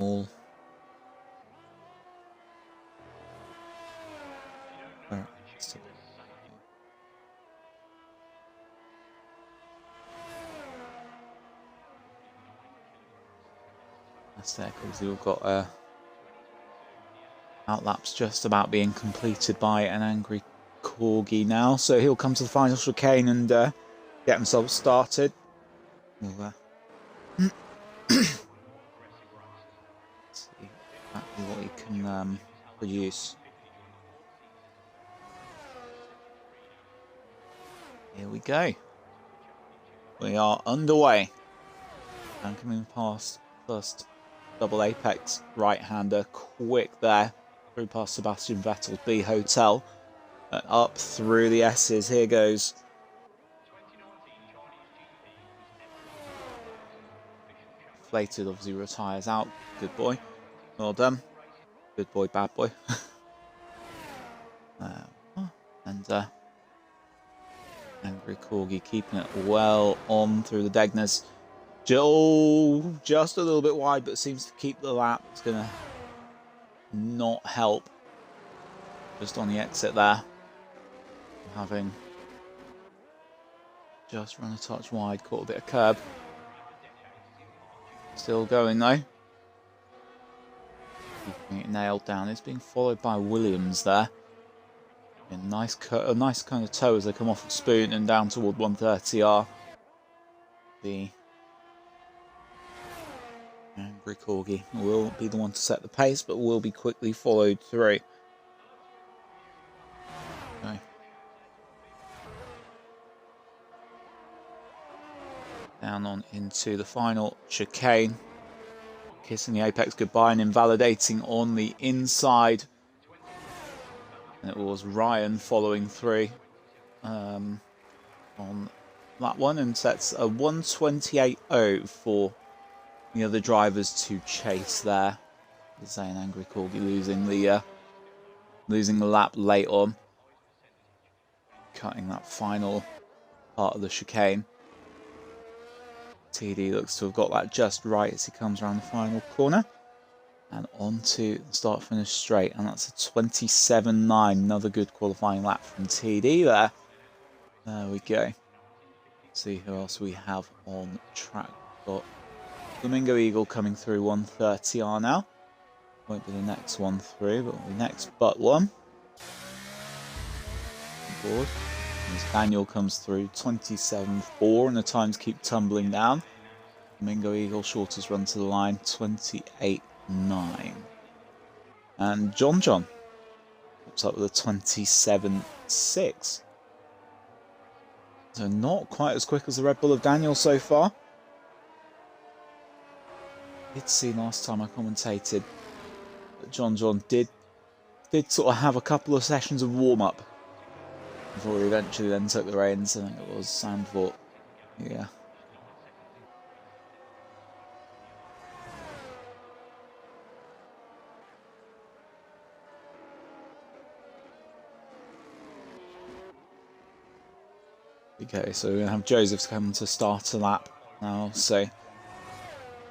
All. That's there because we've got outlaps just about being completed by an angry Corgi now, so he'll come to the final chicane and get himself started. We'll see exactly what he can produce. Here we go. We are underway. And coming past first double apex right-hander, quick there, through past Sebastian Vettel's B Hotel, and up through the S's. Here goes. Inflated obviously retires out. Good boy. Well done. Good boy, bad boy. And Angry Corgi keeping it well on through the Degners. Joe just a little bit wide, but seems to keep the lap. It's going to not help. Just on the exit there. Having just run a touch wide, caught a bit of curb. Still going though. Keeping it nailed down. It's being followed by Williams there. A nice kind of toe as they come off of Spoon and down toward 130R. The Angry Corgi will be the one to set the pace, but will be quickly followed through. Okay. Down on into the final chicane. Kissing the apex goodbye and invalidating on the inside. And it was Ryan following through on that one and sets a 128.0 for the other drivers to chase there. Saying Angry Corgi losing the lap late on, cutting that final part of the chicane. TD looks to have got that just right as he comes around the final corner and onto the start-finish straight, and that's a 27.9. Another good qualifying lap from TD there. There we go. See who else we have on track. Got Flamingo Eagle coming through 130R now. Won't be the next one through, but the next but one. Board. As Daniel comes through 27.4 and the times keep tumbling down. Flamingo Eagle shortest run to the line 28.9. And John pops up with a 27.6. So not quite as quick as the Red Bull of Daniel so far. Did see last time I commentated that John did sort of have a couple of sessions of warm-up before he eventually then took the reins. I think it was Sandford. Yeah. Okay, so we're going to have Joseph come to start a lap now, so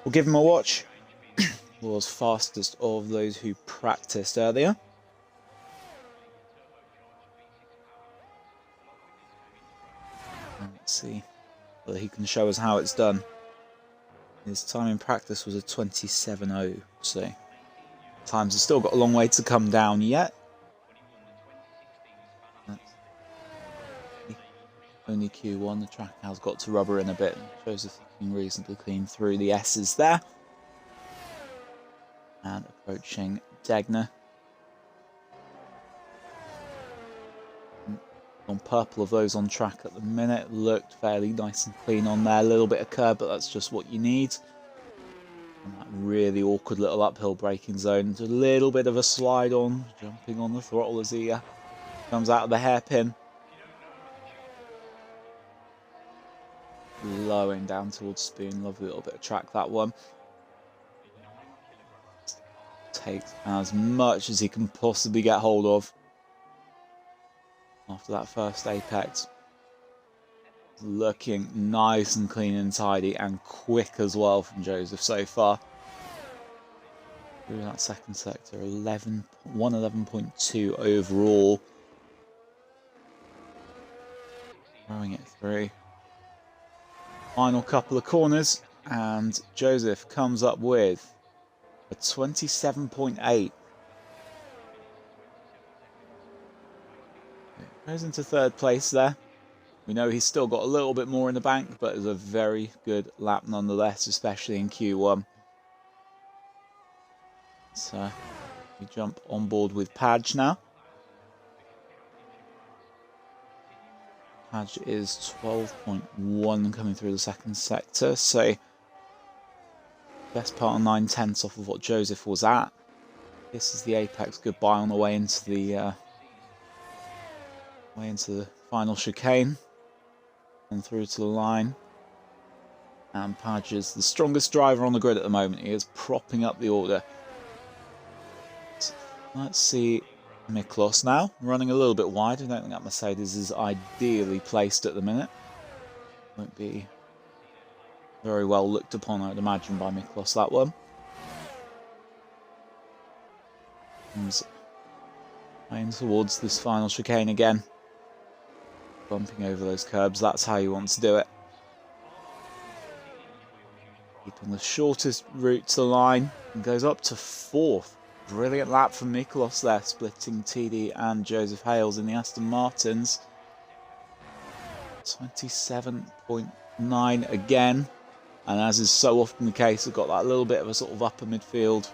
we'll give him a watch. Was fastest of those who practiced earlier. Let's see whether he can show us how it's done. His time in practice was a 27.0, so times have still got a long way to come down yet. Only Q1, the track has got to rubber in a bit. Joseph looking reasonably clean through the S's there. And approaching Degner. On purple of those on track at the minute. Looked fairly nice and clean on there. A little bit of curb, but that's just what you need. And that really awkward little uphill braking zone. Just a little bit of a slide on. Jumping on the throttle as he comes out of the hairpin. Lowing down towards Spoon. Lovely little bit of track, that one. Takes as much as he can possibly get hold of after that first apex. Looking nice and clean and tidy and quick as well from Joseph so far. through that second sector. 111.2 overall. Throwing it through. Final couple of corners, and Joseph comes up with a 27.8. Goes into third place there. We know he's still got a little bit more in the bank, but it's a very good lap nonetheless, especially in Q1. So we jump on board with Padge now. Padge is 12.1 coming through the second sector, so best part of 9/10 off of what Joseph was at. This is the apex goodbye on the way into the final chicane and through to the line. And Padge is the strongest driver on the grid at the moment. He is propping up the order. So let's see Miklos now, running a little bit wide. I don't think that Mercedes is ideally placed at the minute. Won't be very well looked upon, I would imagine, by Miklos, that one. Comes playing towards this final chicane again. Bumping over those curbs, that's how you want to do it. Keeping the shortest route to the line, and goes up to fourth. Brilliant lap from Miklos there, splitting TD and Joseph Hales in the Aston Martins. 27.9 again. And as is so often the case, we've got that little bit of a sort of upper midfield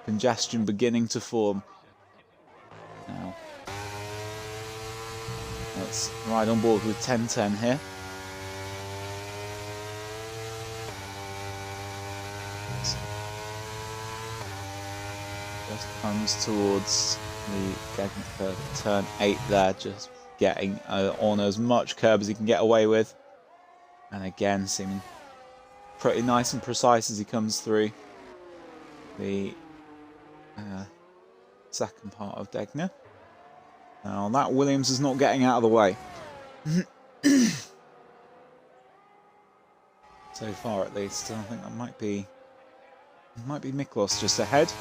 congestion beginning to form. Now, let's ride on board with 10-10 here. Just comes towards the curve, turn 8 there, just getting on as much curb as he can get away with. And again, seeming pretty nice and precise as he comes through the second part of Degner. Now that Williams is not getting out of the way. So far at least. I think that might be Miklos just ahead.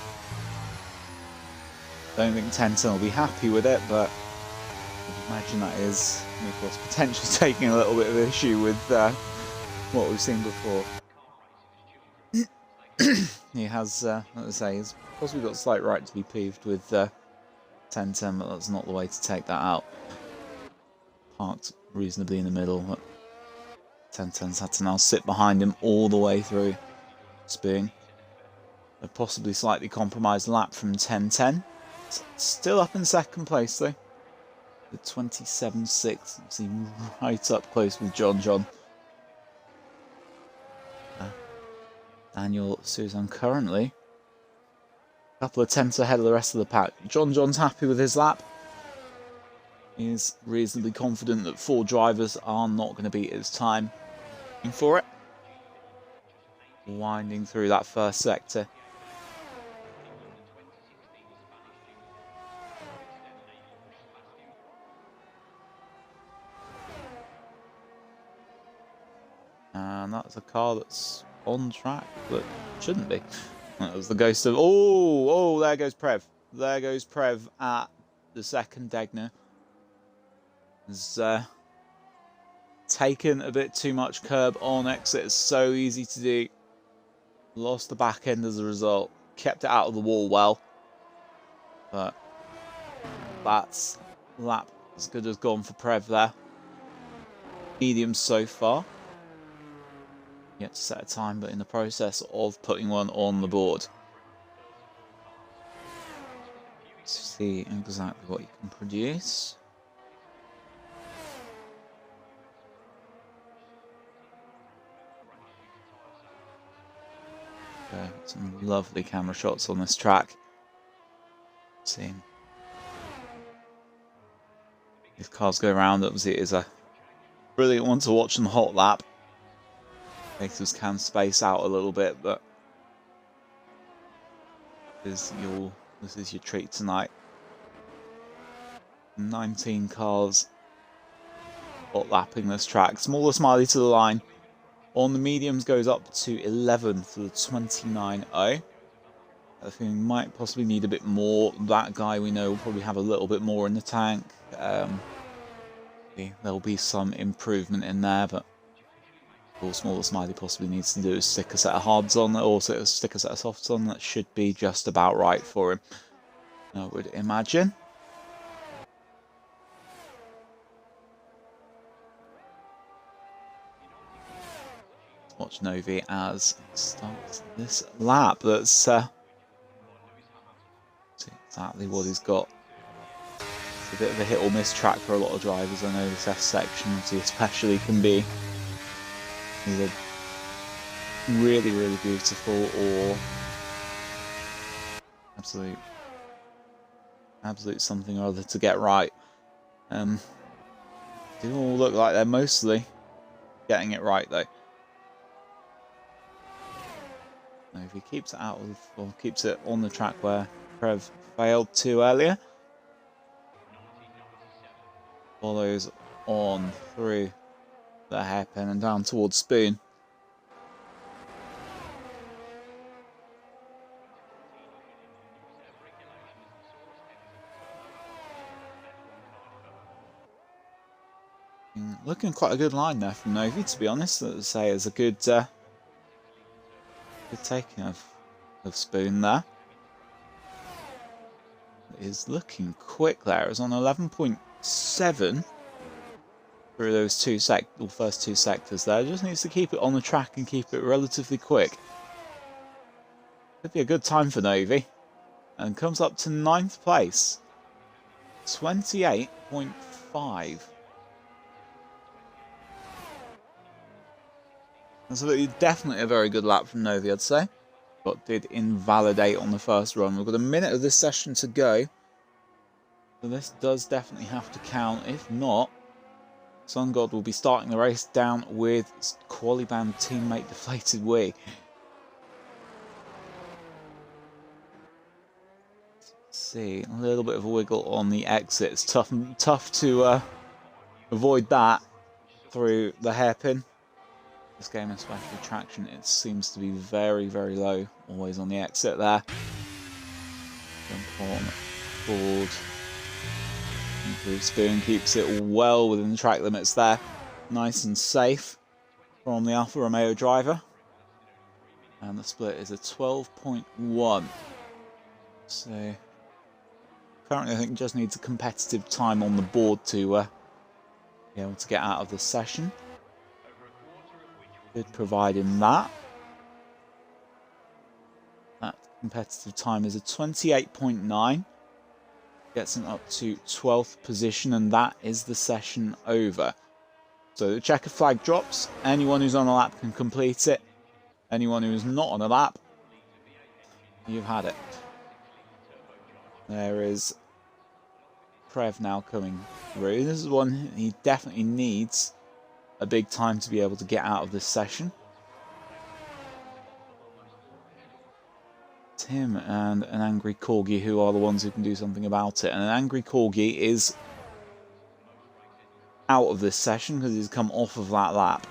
Don't think 10-10 will be happy with it, but I imagine that is Miklos potentially taking a little bit of issue with what we've seen before. He has, as I say, he's possibly got a slight right to be peeved with 10-10, but that's not the way to take that out. Parked reasonably in the middle, but 10-10's had to now sit behind him all the way through. Spoon. A possibly slightly compromised lap from 10-10. Still up in second place though. The 27.6, obviously right up close with John. Daniel Suzanne currently a couple of tenths ahead of the rest of the pack. John's happy with his lap. He's reasonably confident that 4 drivers are not going to beat his time. Looking for it. Winding through that first sector. And that's a car that's on track, but shouldn't be. That was the ghost of... Oh, there goes Prev. There goes Prev at the second Degner. Has taken a bit too much curb on exit. It's so easy to do. Lost the back end as a result. Kept it out of the wall well. But that's lap as good as gone for Prev there. Medium so far. Yet to set a time, but in the process of putting one on the board. Let's see exactly what you can produce. Okay, some lovely camera shots on this track. See, these cars go around. Obviously, it is a brilliant one to watch on the hot lap. Races can space out a little bit, but this is your treat tonight. 19 cars hot lapping this track. Smaller Smiley to the line. On the mediums goes up to 11 for the 29.0. I think we might possibly need a bit more. That guy we know will probably have a little bit more in the tank. There'll be some improvement in there, but all Smaller Smiley possibly needs to do is stick a set of hards on, or stick a set of softs on. That should be just about right for him, I would imagine. Watch Novi as he starts this lap. That's see exactly what he's got. It's a bit of a hit or miss track for a lot of drivers. I know this F section, especially, can be either really, really beautiful or absolute something or other to get right. Do all look like they're mostly getting it right though. Now, if he keeps it out of, or keeps it on the track where Prev failed to earlier, follows on through the hairpin and down towards Spoon. Looking quite a good line there from Novi, to be honest. Let's say it's a good taking of Spoon there. Is looking quick there. It's on 11.7 through those first two sectors there. Just needs to keep it on the track and keep it relatively quick. Could be a good time for Novi. And comes up to 9th place. 28.5. That's definitely a very good lap from Novi, I'd say. But did invalidate on the first run. We've got a minute of this session to go. So this does definitely have to count. If not, Sun God will be starting the race down with Qualiband teammate Deflated Wee. Let's see, a little bit of a wiggle on the exit. It's tough to avoid that through the hairpin. This game, especially traction, it seems to be very, very low. Always on the exit there. Jump on board. Spoon keeps it well within the track limits there. Nice and safe from the Alfa Romeo driver. And the split is a 12.1. So currently I think just needs a competitive time on the board to be able to get out of this session. Could provide him that. That competitive time is a 28.9. Gets him up to 12th position, and that is the session over. So the checker flag drops. Anyone who's on a lap can complete it. Anyone who is not on a lap, you've had it. There is Prev now coming through. This is one he definitely needs a big time to be able to get out of this session. It's him and an angry corgi who are the ones who can do something about it. And an angry corgi is out of this session because he's come off of that lap.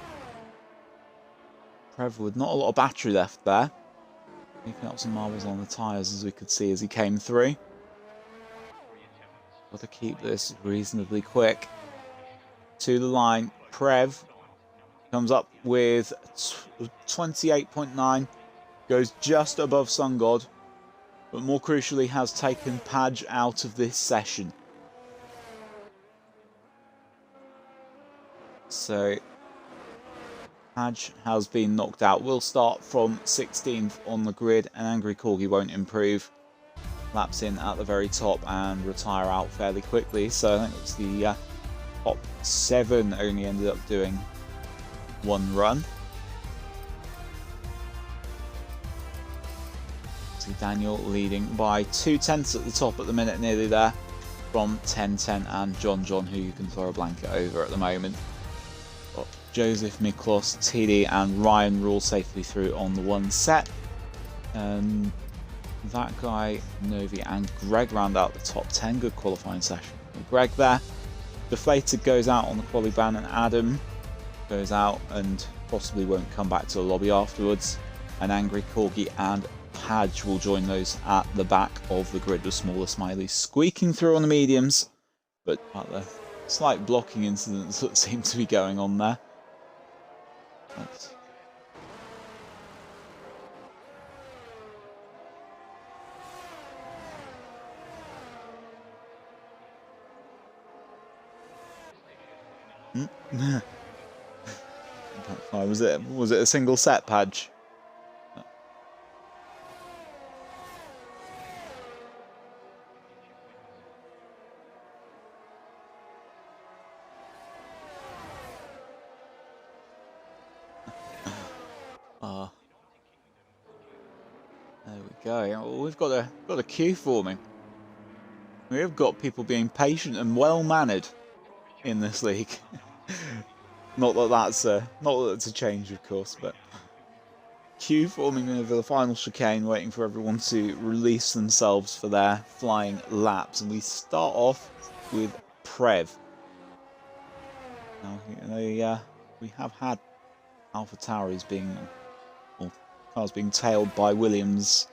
Prev with not a lot of battery left there. Picking up some marbles on the tyres, as we could see as he came through. Got to keep this reasonably quick. To the line, Prev comes up with 28.9, goes just above Sun God, but more crucially has taken Padge out of this session. So Padge has been knocked out. Will start from 16th on the grid, and Angry Corgi won't improve. Laps in at the very top and retire out fairly quickly. So I think it's the top 7 only ended up doing one run. See Daniel leading by 2/10 at the top at the minute, nearly there, from 10:10 and John, who you can throw a blanket over at the moment. Got Joseph, Miklos, TD and Ryan roll safely through on the one set. That guy, Novi and Greg round out the top 10. Good qualifying session. Greg there. Deflated goes out on the quali ban, and Adam goes out and possibly won't come back to the lobby afterwards. And Angry Corgi and Padge will join those at the back of the grid with smaller Smileys squeaking through on the mediums, but the slight blocking incidents that seem to be going on there. Was it a single set, Padge? There we go. Well, we've got a queue forming. We've got people being patient and well mannered in this league. Not that that's a change, of course, but queue forming over the final chicane, waiting for everyone to release themselves for their flying laps, and we start off with Prev. Now, we have had AlphaTauris cars being tailed by Williams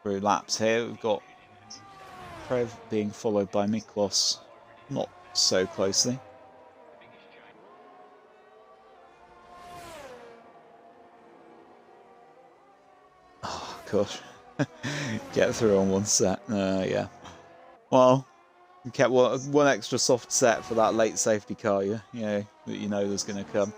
through laps here. We've got Prev being followed by Miklos, not so closely. Oh gosh, get through on one set. Yeah. Well, you kept one extra soft set for that late safety car. Yeah, that you know there's going to come.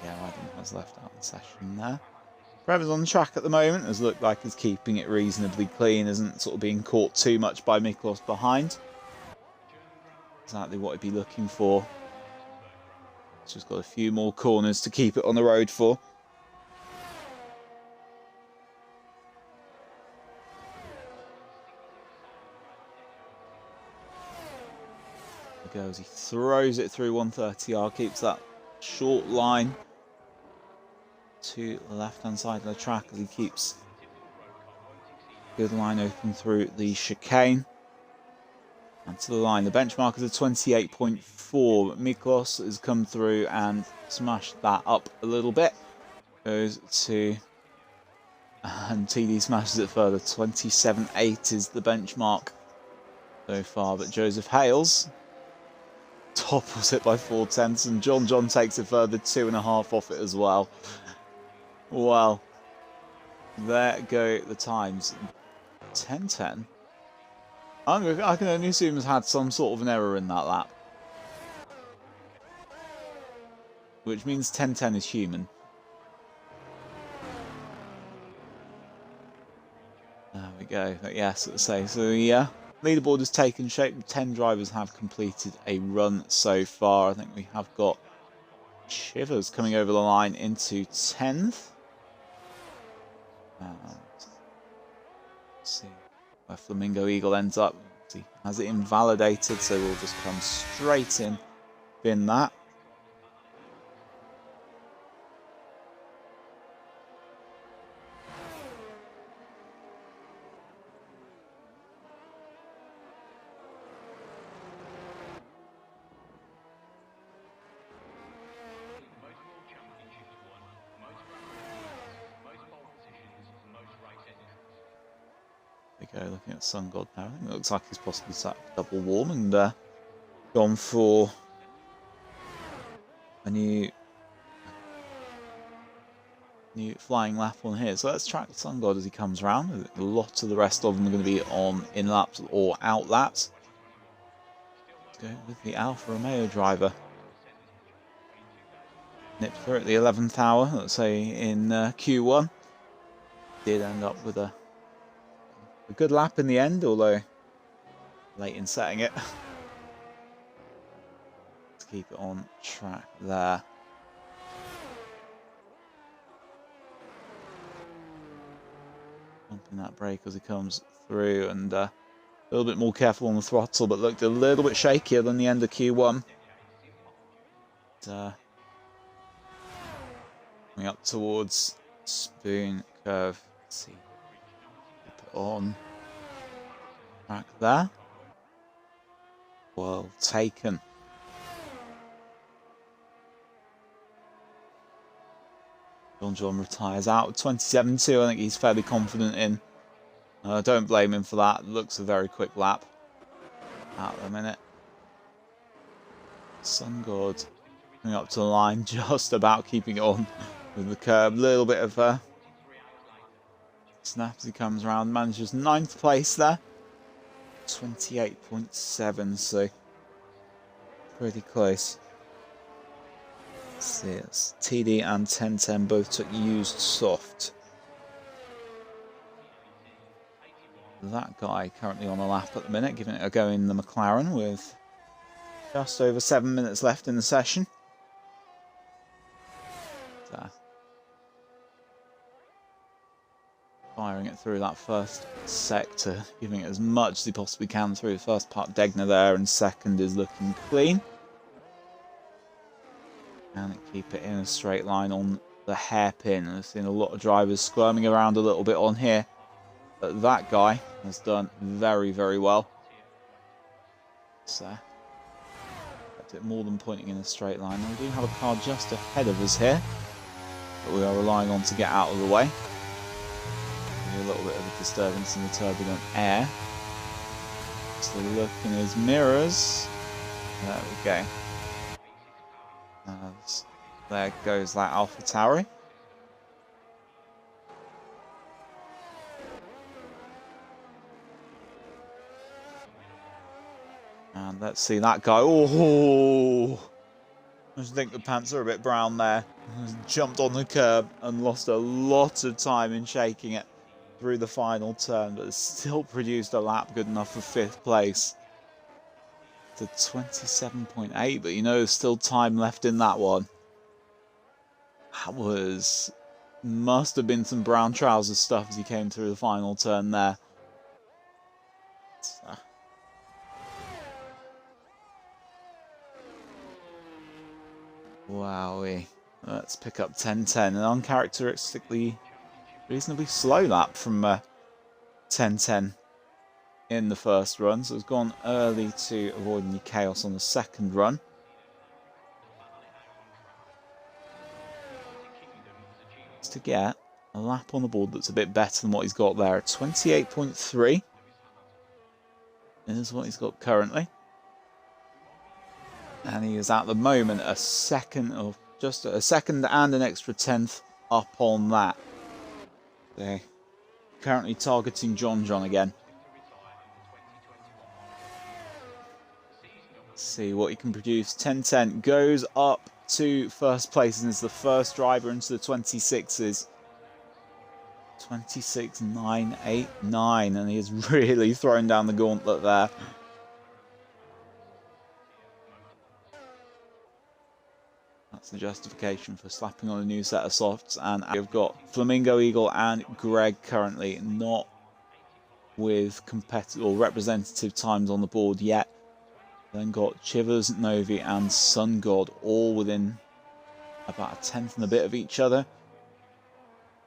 Yeah, Adam has left out the session there. Prev is on the track at the moment. Has looked like he's keeping it reasonably clean. Isn't sort of being caught too much by Miklos behind. Exactly what he'd be looking for. He's just got a few more corners to keep it on the road for. There goes. He throws it through 130R. Keeps that short line to the left-hand side of the track as he keeps good line open through the chicane. And to the line, the benchmark is a 28.4. Miklos has come through and smashed that up a little bit. Goes to... and TD smashes it further. 27.8 is the benchmark so far. But Joseph Hales topples it by 4/10, and John takes it further, 2.5 off it as well. Well, there go the times. 10:10. I can only assume has had some sort of an error in that lap, which means 10:10 is human. There we go. But yes, let's say so. Yeah, leaderboard has taken shape. 10 drivers have completed a run so far. I think we have got Shivers coming over the line into 10th. Let's see where Flamingo Eagle ends up. He has it invalidated, so we'll just come straight in, bin that. Go looking at Sun God now. I think it looks like he's possibly sat double warm and gone for a new flying lap on here. So let's track Sun God as he comes around. A lot of the rest of them are going to be on in laps or out laps. Let's go with the Alfa Romeo driver. Nipped through at the 11th hour, let's say in Q1. Did end up with a good lap in the end, although late in setting it. Let's keep it on track there. Pumping that brake as he comes through, and a little bit more careful on the throttle, but looked a little bit shakier than the end of Q1. Coming up towards Spoon Curve. Let's see. On track there. Well taken. John retires out. 27.2, I think he's fairly confident in. Don't blame him for that. Looks a very quick lap at the minute. Sun God coming up to the line, just about keeping it on with the curb. Little bit of a snap as he comes around. Manages 9th place there. 28.7, so pretty close. Let's see, it's TD and 1010 both took used soft. That guy currently on the lap at the minute, giving it a go in the McLaren with just over 7 minutes left in the session. So, firing it through that first sector, giving it as much as he possibly can through the first part. Degner there, and second is looking clean. Can it keep it in a straight line on the hairpin? I've seen a lot of drivers squirming around a little bit on here, but that guy has done very, very well. So, kept it more than pointing in a straight line. We do have a car just ahead of us here that we are relying on to get out of the way. A little bit of a disturbance in the turbulent air. So look in his mirrors. There we go. There goes that AlphaTauri. And let's see that guy. Oh! I just think the pants are a bit brown there. Jumped on the curb and lost a lot of time in shaking it through the final turn, but still produced a lap good enough for 5th place. To 27.8, but you know there's still time left in that one. That must have been some brown trousers stuff as he came through the final turn there. So. Wowee. Let's pick up 1010, an uncharacteristically reasonably slow lap from 1010 in the first run, so it's gone early to avoid any chaos on the second run. Just to get a lap on the board that's a bit better than what he's got there. 28.3 is what he's got currently. And he is at the moment a second, or just a second and an extra 10th up on that. They're currently targeting John again. See what he can produce. 1010 goes up to first place and is the first driver into the 26s. 26.989, and he has really thrown down the gauntlet there. That's the justification for slapping on a new set of softs. And we've got Flamingo Eagle and Greg currently not with competitive or representative times on the board yet. Then got Chivers, Novi and Sun God all within about a 10th and a bit of each other.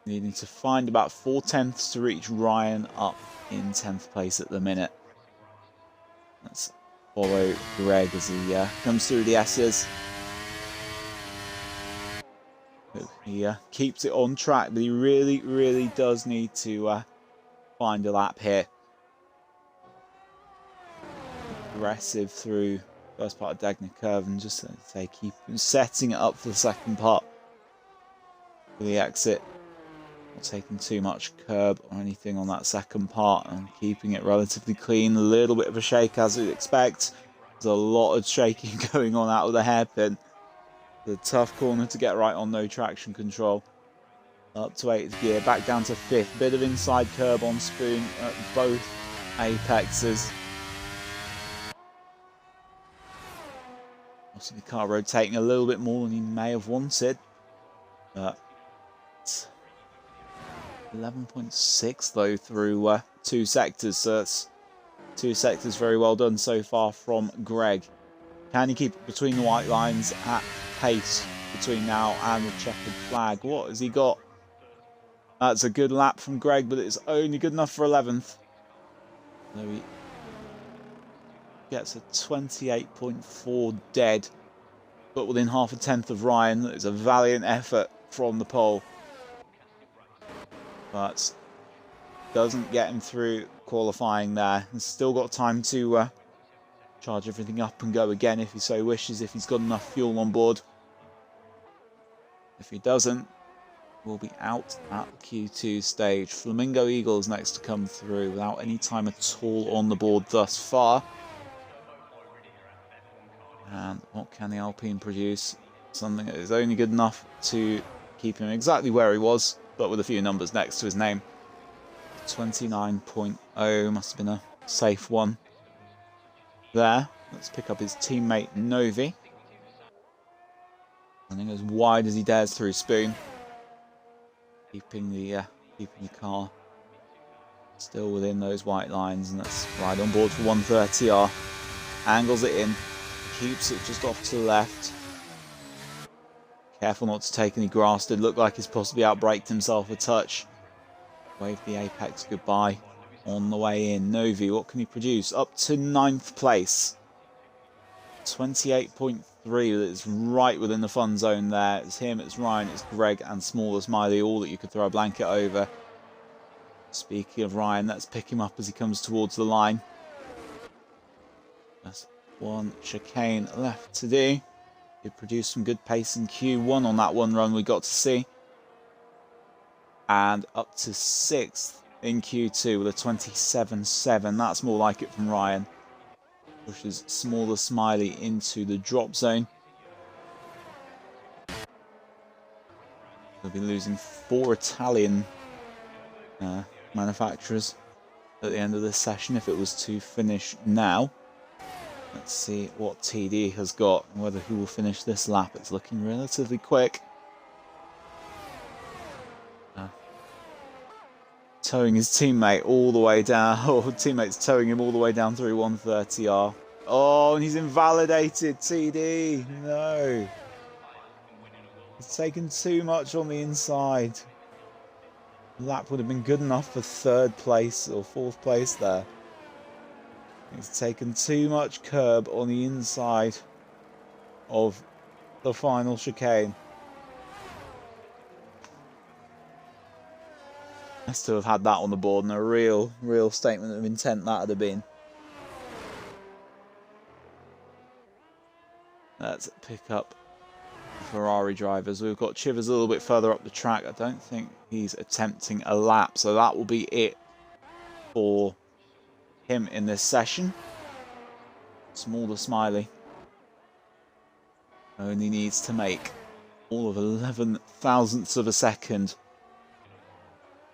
Needing to find about 4 tenths to reach Ryan up in 10th place at the minute. Let's follow Greg as he comes through the S's. He keeps it on track, but he really, really does need to find a lap here. Aggressive through first part of Dagner curve and just say keep setting it up for the second part for the exit. Not taking too much curb or anything on that second part and keeping it relatively clean. A little bit of a shake as you'd expect. There's a lot of shaking going on out of the hairpin. The tough corner to get right on no traction control. Up to 8th gear, back down to 5th. Bit of inside curb on spoon at both apexes. Also the car rotating a little bit more than he may have wanted. But 11.6 though through 2 sectors. So that's 2 sectors very well done so far from Greg. Can he keep it between the white lines at pace between now and the checkered flag? What has he got? That's a good lap from Greg, but it's only good enough for 11th. There he gets a 28.4 dead, but within half a tenth of Ryan. It's a valiant effort from the pole. but doesn't get him through qualifying there. He's still got time to charge everything up and go again if he so wishes, if he's got enough fuel on board. If he doesn't, we'll be out at the Q2 stage. Flamingo Eagle is next to come through without any time at all on the board thus far. And what can the Alpine produce? Something that is only good enough to keep him exactly where he was, but with a few numbers next to his name. 29.0 must have been a safe one there. Let's pick up his teammate Novi. Running as wide as he dares through Spoon. Keeping the car still within those white lines, and let's ride on board for 130R. Angles it in, keeps it just off to the left. Careful not to take any grass. Did look like he's possibly outbraked himself a touch. Waved the apex goodbye on the way in. Novi, what can he produce? Up to 9th place. 28.3, it's right within the fun zone there. It's him, it's Ryan, it's Greg and Smaller Smiley, all that you could throw a blanket over. Speaking of Ryan, let's pick him up as he comes towards the line. Just one chicane left to do. He produced some good pace in Q1 on that one run we got to see. And up to 6th in Q2 with a 27.7. That's more like it from Ryan. Pushes Smaller Smiley into the drop zone. They'll be losing 4 Italian manufacturers at the end of this session if it was to finish now. Let's see what TD has got and whether he will finish this lap. It's looking relatively quick. Towing his teammate all the way down. Oh, teammate's towing him all the way down through 130R. Oh, and he's invalidated, TD. No. He's taken too much on the inside. The lap would have been good enough for 3rd place or 4th place there. He's taken too much curb on the inside of the final chicane. Has to have had that on the board, and a real statement of intent that would have been. Let's pick up Ferrari drivers. We've got Chivers a little bit further up the track. I don't think he's attempting a lap, so that will be it for him in this session. Smaller Smiley only needs to make all of 11 thousandths of a second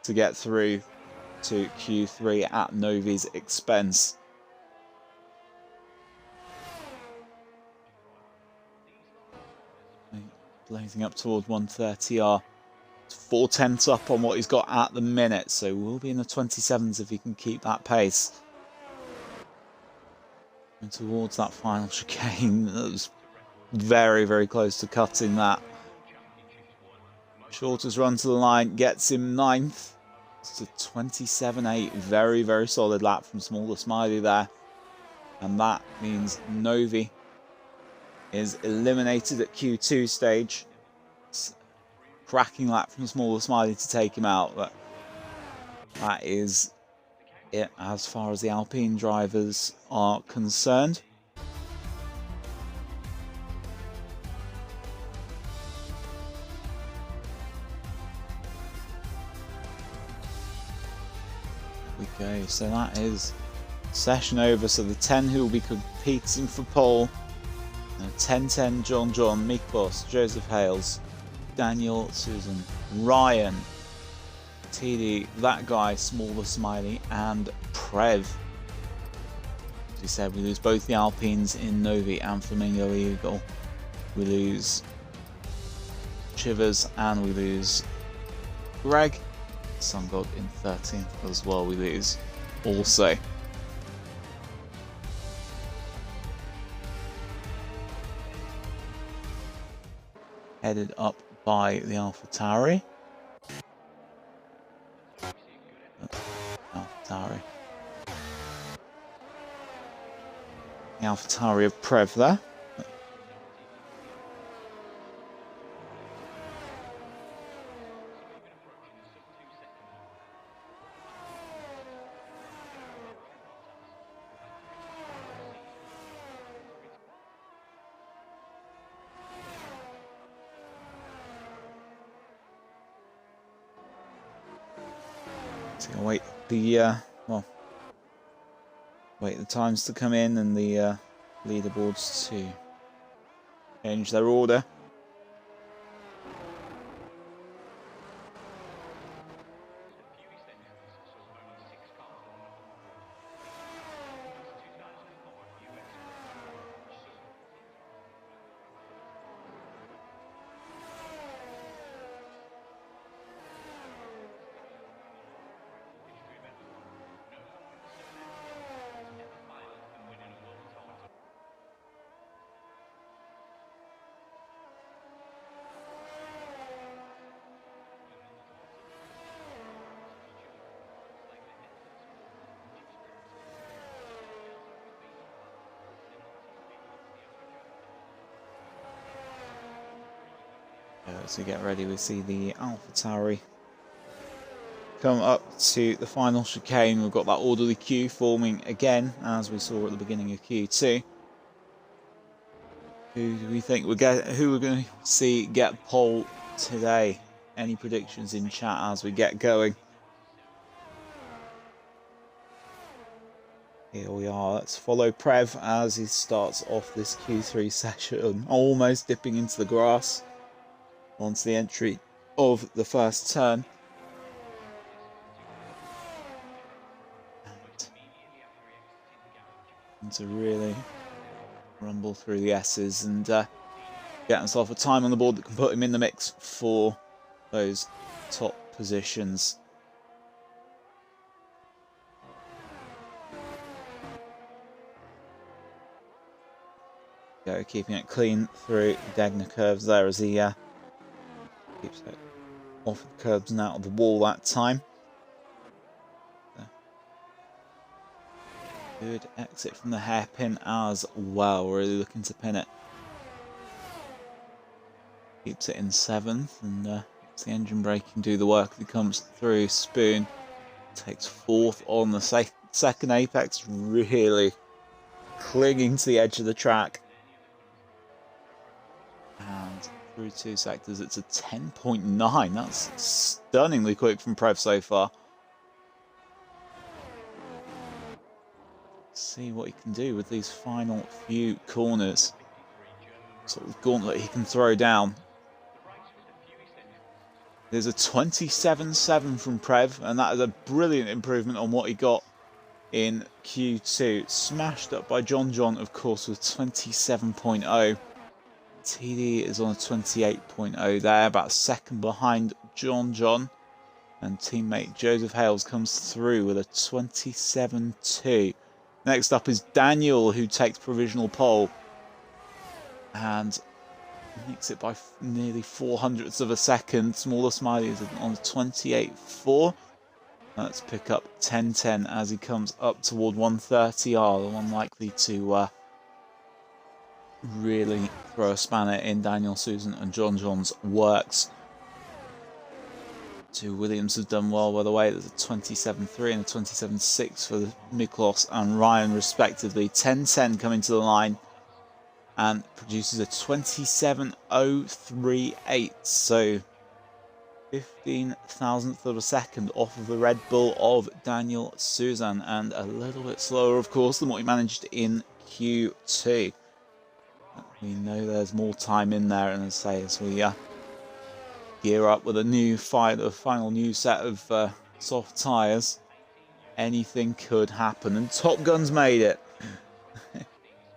to get through to Q3 at Novi's expense. Blazing up towards 130R. It's 4 tenths up on what he's got at the minute, so we'll be in the 27s if he can keep that pace. And towards that final chicane, that was very close to cutting that. Shortest run to the line gets him 9th. It's a 27.8. Very solid lap from Smaller Smiley there. And that means Novi is eliminated at Q2 stage. It's a cracking lap from Smaller Smiley to take him out. But that is it as far as the Alpine drivers are concerned. Okay, so that is session over. So the 10 who will be competing for pole: 10-10, John, Mick Boss, Joseph Hales, Daniel, Susan, Ryan, TD, that guy, Smaller Smiley, and Prev. As we said, we lose both the Alpines in Novi and Flamingo Eagle. We lose Chivers and we lose Greg. Sun God in 13th as well, we lose also. Headed up by the AlphaTauri. AlphaTauri. The AlphaTauri of Prev there. So I'll wait the wait the times to come in and the leaderboards to change their order. As we get ready, we see the AlphaTauri come up to the final chicane. We've got that orderly queue forming again, as we saw at the beginning of Q2. Who do we think who we're going to see get pole today? Any predictions in chat as we get going? Here we are. Let's follow Prev as he starts off this Q3 session, almost dipping into the grass onto the entry of the first turn. And to really rumble through the S's and get himself a time on the board that can put him in the mix for those top positions. Go, keeping it clean through Degner curves there as he keeps it off the curbs and out of the wall that time. Good exit from the hairpin as well, really looking to pin it. Keeps it in 7th and lets the engine braking do the work that comes through. Spoon takes 4th on the second apex, really clinging to the edge of the track. And through 2 sectors, it's a 10.9. That's stunningly quick from Prev so far. See what he can do with these final few corners. Sort of gauntlet he can throw down. There's a 27.7 from Prev, and that is a brilliant improvement on what he got in Q2. Smashed up by John, of course, with 27.0. TD is on a 28.0 there, about a second behind John. And teammate Joseph Hales comes through with a 27.2. Next up is Daniel, who takes provisional pole and makes it by nearly 0.04 of a second. Smaller Smiley is on 28.4. Let's pick up 10.10 as he comes up toward 130R, the one likely to really throw a spanner in Daniel, Susan and John's works. 2 Williams have done well, by the way. There's a 27.3 and a 27.6 for Miklos and Ryan, respectively. 10.10 coming to the line and produces a 27.038. So 15,000th of a second off of the Red Bull of Daniel Susan, and a little bit slower, of course, than what he managed in Q2. We know there's more time in there, and as I say, as we gear up with a final new set of soft tyres, anything could happen. And Top Gun's made it.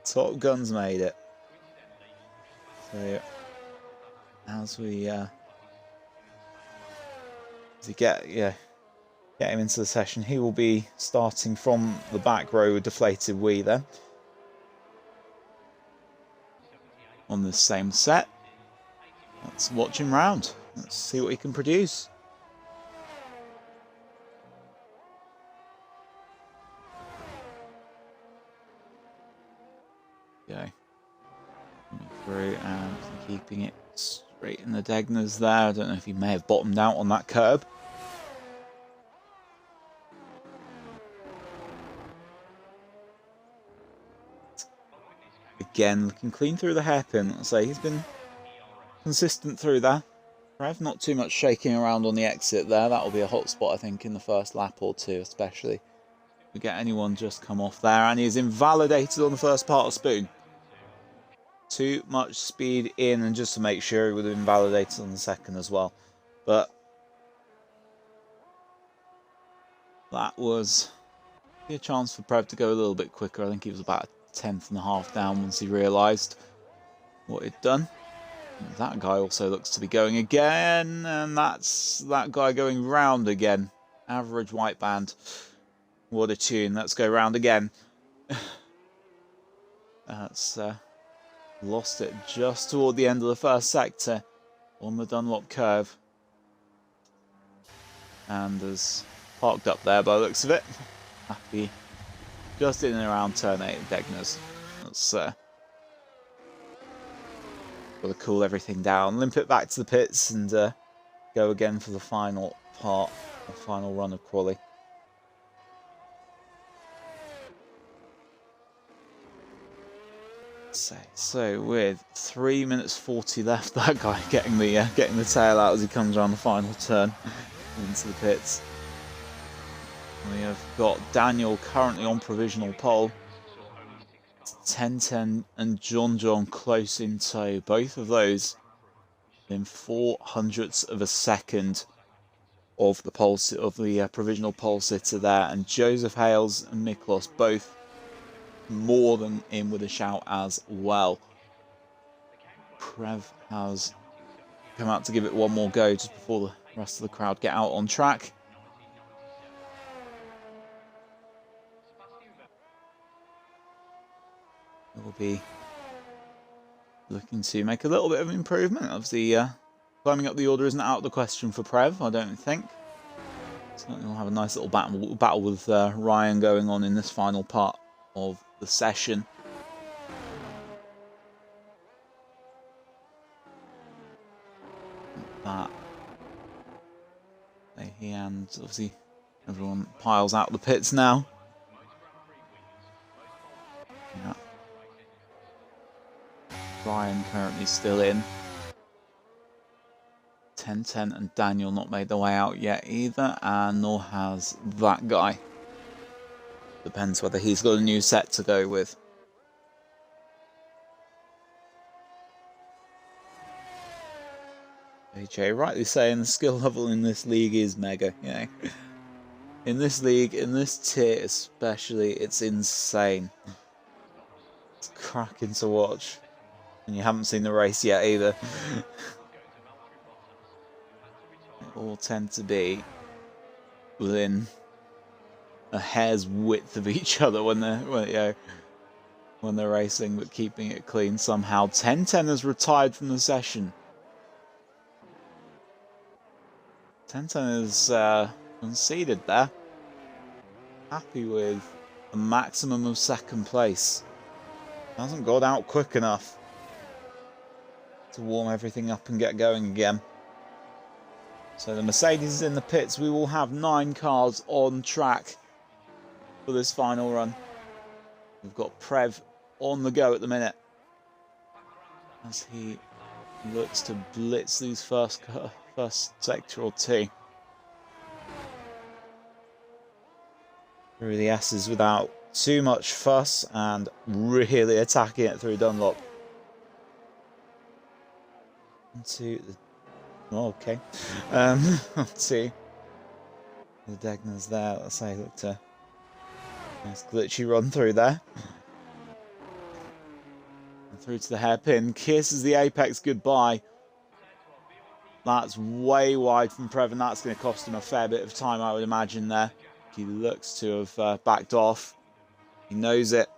Top Gun's made it. So as we get him into the session, he will be starting from the back row with deflated wheel then. On the same set. Let's watch him round. Let's see what he can produce. Okay. Coming through and keeping it straight in the Degners there. I don't know if he may have bottomed out on that curb. Again, looking clean through the hairpin. Let's say he's been consistent through that. Prev, not too much shaking around on the exit there. That'll be a hot spot, I think, in the first lap or two, especially. We get anyone just come off there, and he's invalidated on the first part of Spoon. Too much speed in, and just to make sure he would have invalidated on the second as well. But that was a chance for Prev to go a little bit quicker. I think he was about a tenth and a half down once he realised what he'd done. And that guy also looks to be going again, and that's that guy going round again. Average white band. What a tune. Let's go round again. That's lost it just toward the end of the first sector on the Dunlop curve. And has parked up there by the looks of it. Happy just in and around turn 8 of Degner's. That's got to cool everything down, limp it back to the pits, and go again for the final part, the final run of Crawley. So with 3 minutes 40 left, that guy getting the tail out as he comes around the final turn into the pits. We have got Daniel currently on provisional pole. 10-10 and John close in tow. Both of those in 0.04 of a second of the provisional pole sitter there, and Joseph Hales and Miklos both more than in with a shout as well. Prev has come out to give it one more go just before the rest of the crowd get out on track. We'll be looking to make a little bit of improvement. Obviously, climbing up the order isn't out of the question for Prev, I don't think. Certainly we'll have a nice little battle with Ryan going on in this final part of the session. That and obviously everyone piles out the pits now. Yeah. Ryan currently still in. 10-10 and Daniel not made their way out yet either, and nor has that guy. Depends whether he's got a new set to go with. AJ rightly saying the skill level in this league is mega, you know. In this league, in this tier especially, it's insane. It's cracking to watch. And you haven't seen the race yet either. They all tend to be within a hair's width of each other when they're racing, but keeping it clean somehow. 10-10 has retired from the session. 10-10 is conceded there. Happy with a maximum of second place. Hasn't got out quick enough to warm everything up and get going again. So the Mercedes is in the pits. We will have 9 cars on track for this final run. We've got Prev on the go at the minute as he looks to blitz these first sector or two. Through the S's without too much fuss and really attacking it through Dunlop. Onto the onto the Degners there. Let's say looked a nice glitchy run through there. And through to the hairpin. Kisses the apex goodbye. That's way wide from Prev, and that's going to cost him a fair bit of time, I would imagine there. He looks to have backed off. He knows it.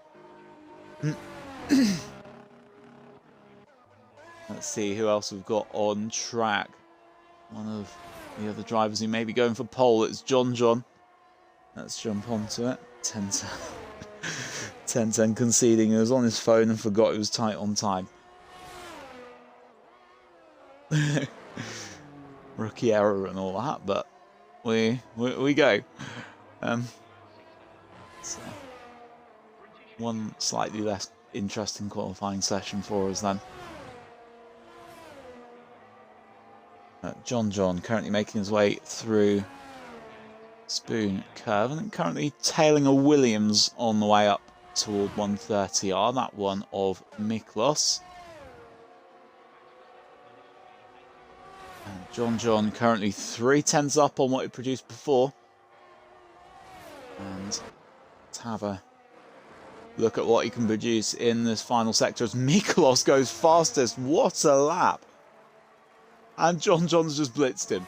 Let's see who else we've got on track. One of the other drivers who may be going for pole. It's John. Let's jump onto it. 10-10 conceding. He was on his phone and forgot he was tight on time. Rookie error and all that, but we go. So one slightly less interesting qualifying session for us then. John currently making his way through Spoon Curve and currently tailing a Williams on the way up toward 130R. That one of Miklos. And John currently 3/10s up on what he produced before. And let's have a look at what he can produce in this final sector as Miklos goes fastest. What a lap! And John's just blitzed him.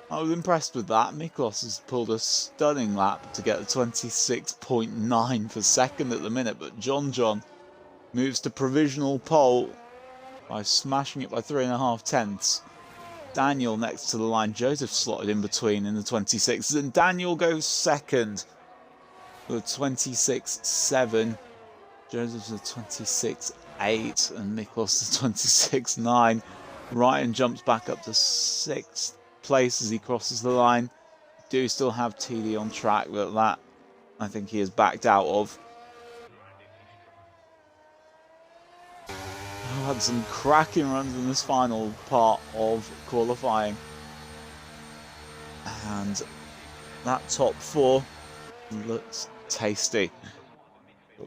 I was impressed with that. Miklos has pulled a stunning lap to get a 26.9 for second at the minute, but John moves to provisional pole by smashing it by 3.5 tenths. Daniel next to the line. Joseph slotted in between in the 26s, and Daniel goes second with 26.7. Joseph's a 26.8 and Miklos is 26.9. Ryan jumps back up to 6th place as he crosses the line. Do still have TD on track, but that I think he has backed out of. I've had some cracking runs in this final part of qualifying. And that top 4 looks tasty.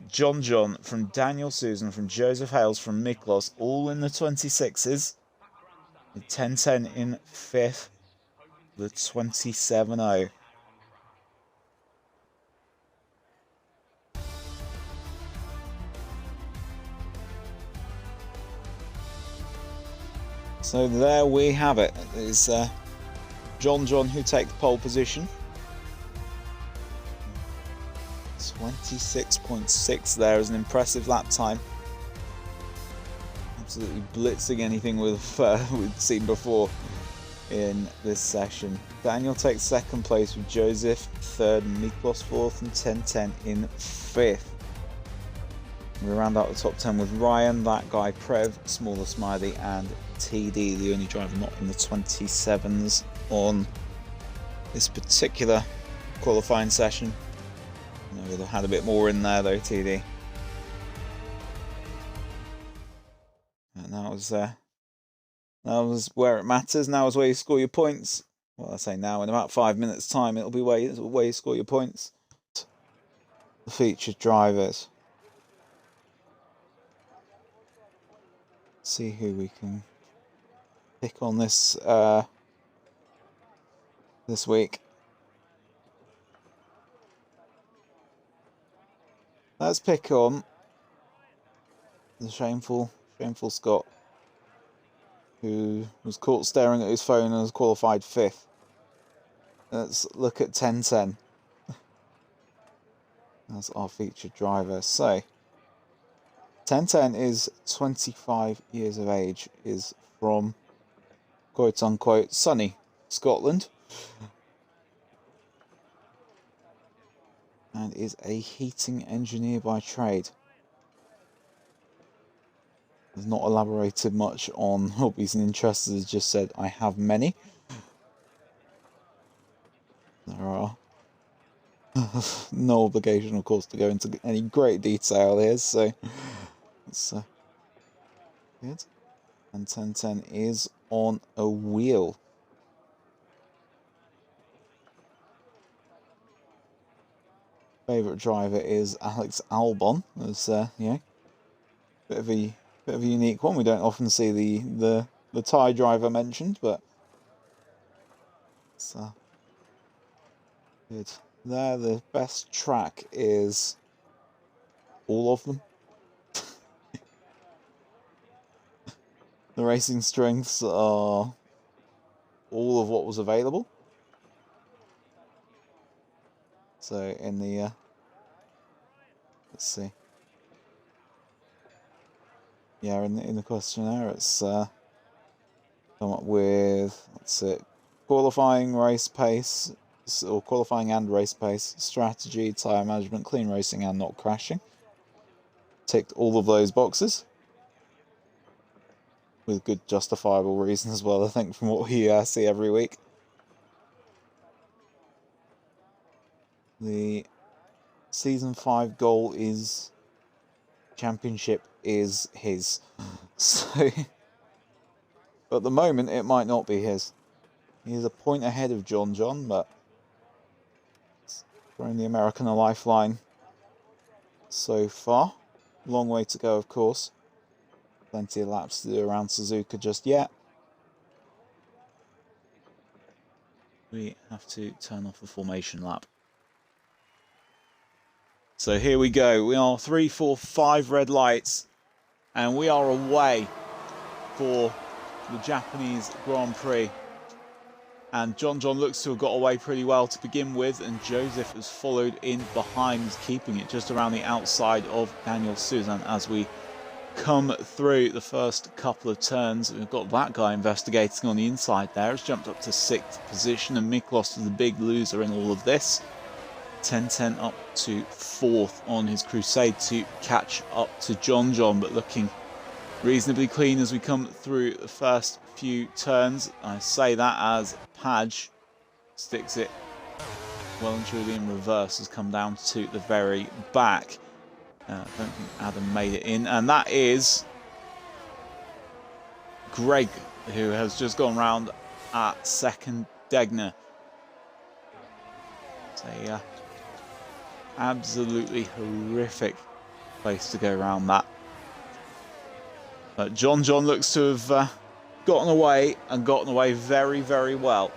John from Daniel Susan, from Joseph Hales, from Miklos, all in the 26s. The 10-10 in 5th, the 27.0. So there we have it. It is John who takes pole position. 26.6 there is an impressive lap time. Absolutely blitzing anything we've seen before in this session. Daniel takes 2nd place with Joseph 3rd, and Miklos 4th, and 10-10 in 5th. We round out the top 10 with Ryan, that guy Prev, Smaller Smiley, and TD, the only driver not in the 27s on this particular qualifying session. I would have had a bit more in there though, TD. And that was where it matters. Now is where you score your points. Well, I say now, in about 5 minutes' time, it'll be where you score your points. The featured drivers. See who we can pick on this this week. Let's pick on the shameful Scott, who was caught staring at his phone and has qualified 5th. Let's look at 10-10. That's our featured driver. So 10-10 is 25 years of age, is from quote-unquote sunny Scotland, and is a heating engineer by trade. Has not elaborated much on hobbies and interests, has just said, I have many. There are no obligation, of course, to go into any great detail here, so it's good. And 10-10 is on a wheel. Favourite driver is Alex Albon. As bit of a unique one. We don't often see the Thai driver mentioned, but it's good. There, the best track is all of them. The racing strengths are all of what was available. So in the let's see. Yeah, in the questionnaire, it's come up with, let's see, qualifying, race pace, or qualifying and race pace, strategy, tyre management, clean racing, and not crashing. Ticked all of those boxes with good justifiable reason as well, I think, from what we see every week. The Season 5 goal is championship is his. So, at the moment, it might not be his. He's a point ahead of John, but throwing the American a lifeline so far. Long way to go, of course. Plenty of laps to do around Suzuka just yet. We have to turn off the formation lap. So here we go. We are 3, 4, 5 red lights. And we are away for the Japanese Grand Prix. And John looks to have got away pretty well to begin with. And Joseph has followed in behind, keeping it just around the outside of Daniel Suzanne as we come through the first couple of turns. We've got that guy investigating on the inside there. It's jumped up to 6th position, and Miklos is the big loser in all of this. 10-10 up to 4th on his crusade to catch up to John, but looking reasonably clean as we come through the first few turns. I say that as Padge sticks it well and truly in reverse, has come down to the very back. I don't think Adam made it in, and that is Greg, who has just gone round at second Degner. It's a absolutely horrific place to go around that. But John looks to have gotten away very, very well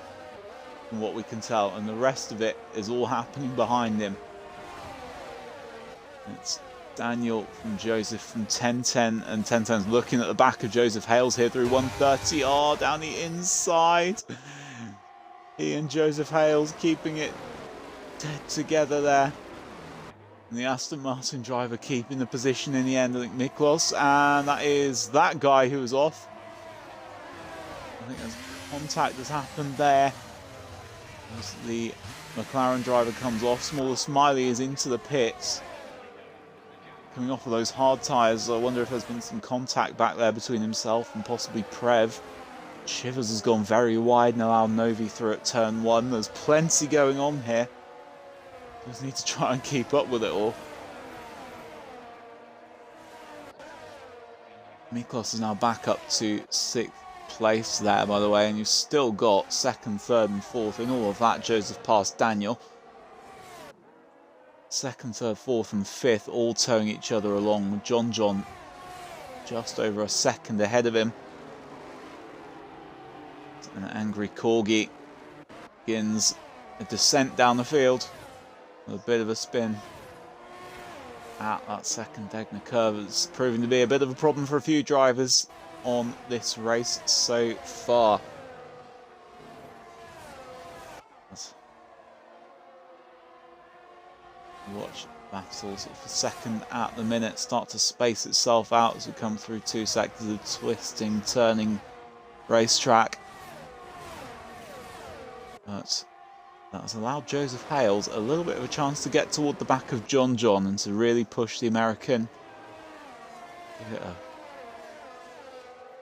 from what we can tell, and the rest of it is all happening behind him. It's Daniel from Joseph from 10-10, and 10-10's looking at the back of Joseph Hales here through 130. Oh, down the inside. He and Joseph Hales keeping it dead together there. And the Aston Martin driver keeping the position in the end, I think Miklos, and that is that guy who was off. I think there's contact that's happened there. As the McLaren driver comes off, Smaller Smiley is into the pits. Coming off of those hard tyres, I wonder if there's been some contact back there between himself and possibly Prev. Chivers has gone very wide and allowed Novi through at turn 1. There's plenty going on here. Just need to try and keep up with it all. Miklos is now back up to 6th place there, by the way, and you've still got 2nd, 3rd and 4th. In all of that, Joseph passed Daniel. 2nd, 3rd, 4th and 5th all towing each other along, with John just over a second ahead of him. An angry Corgi begins a descent down the field with a bit of a spin at that second Degner curve. It's proving to be a bit of a problem for a few drivers on this race so far. Watch battles for second at the minute start to space itself out as we come through 2 sectors of twisting, turning racetrack. But that has allowed Joseph Hales a little bit of a chance to get toward the back of John and to really push the American.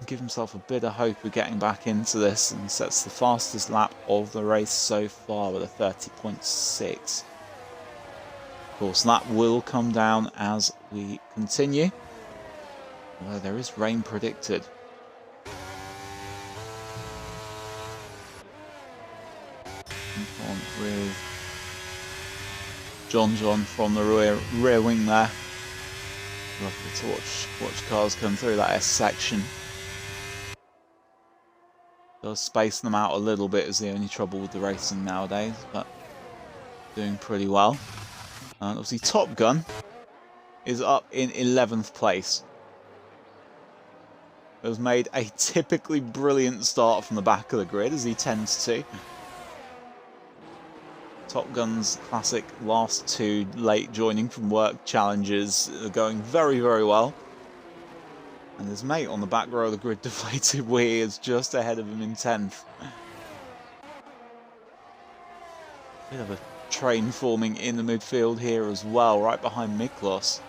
Give himself a bit of hope of getting back into this, and sets the fastest lap of the race so far with a 30.6. Of course, that will come down as we continue, although there is rain predicted. On with John from the rear wing there. Lovely to watch cars come through that S section. Does space them out a little bit is the only trouble with the racing nowadays, but doing pretty well. And obviously Top Gun is up in 11th place. It was made a typically brilliant start from the back of the grid, as he tends to. Top Gun's classic last 2 late joining from work challenges are going very, very well. And his mate on the back row of the grid, Deflated Wee, is just ahead of him in 10th. Bit of a train forming in the midfield here as well, right behind Miklos.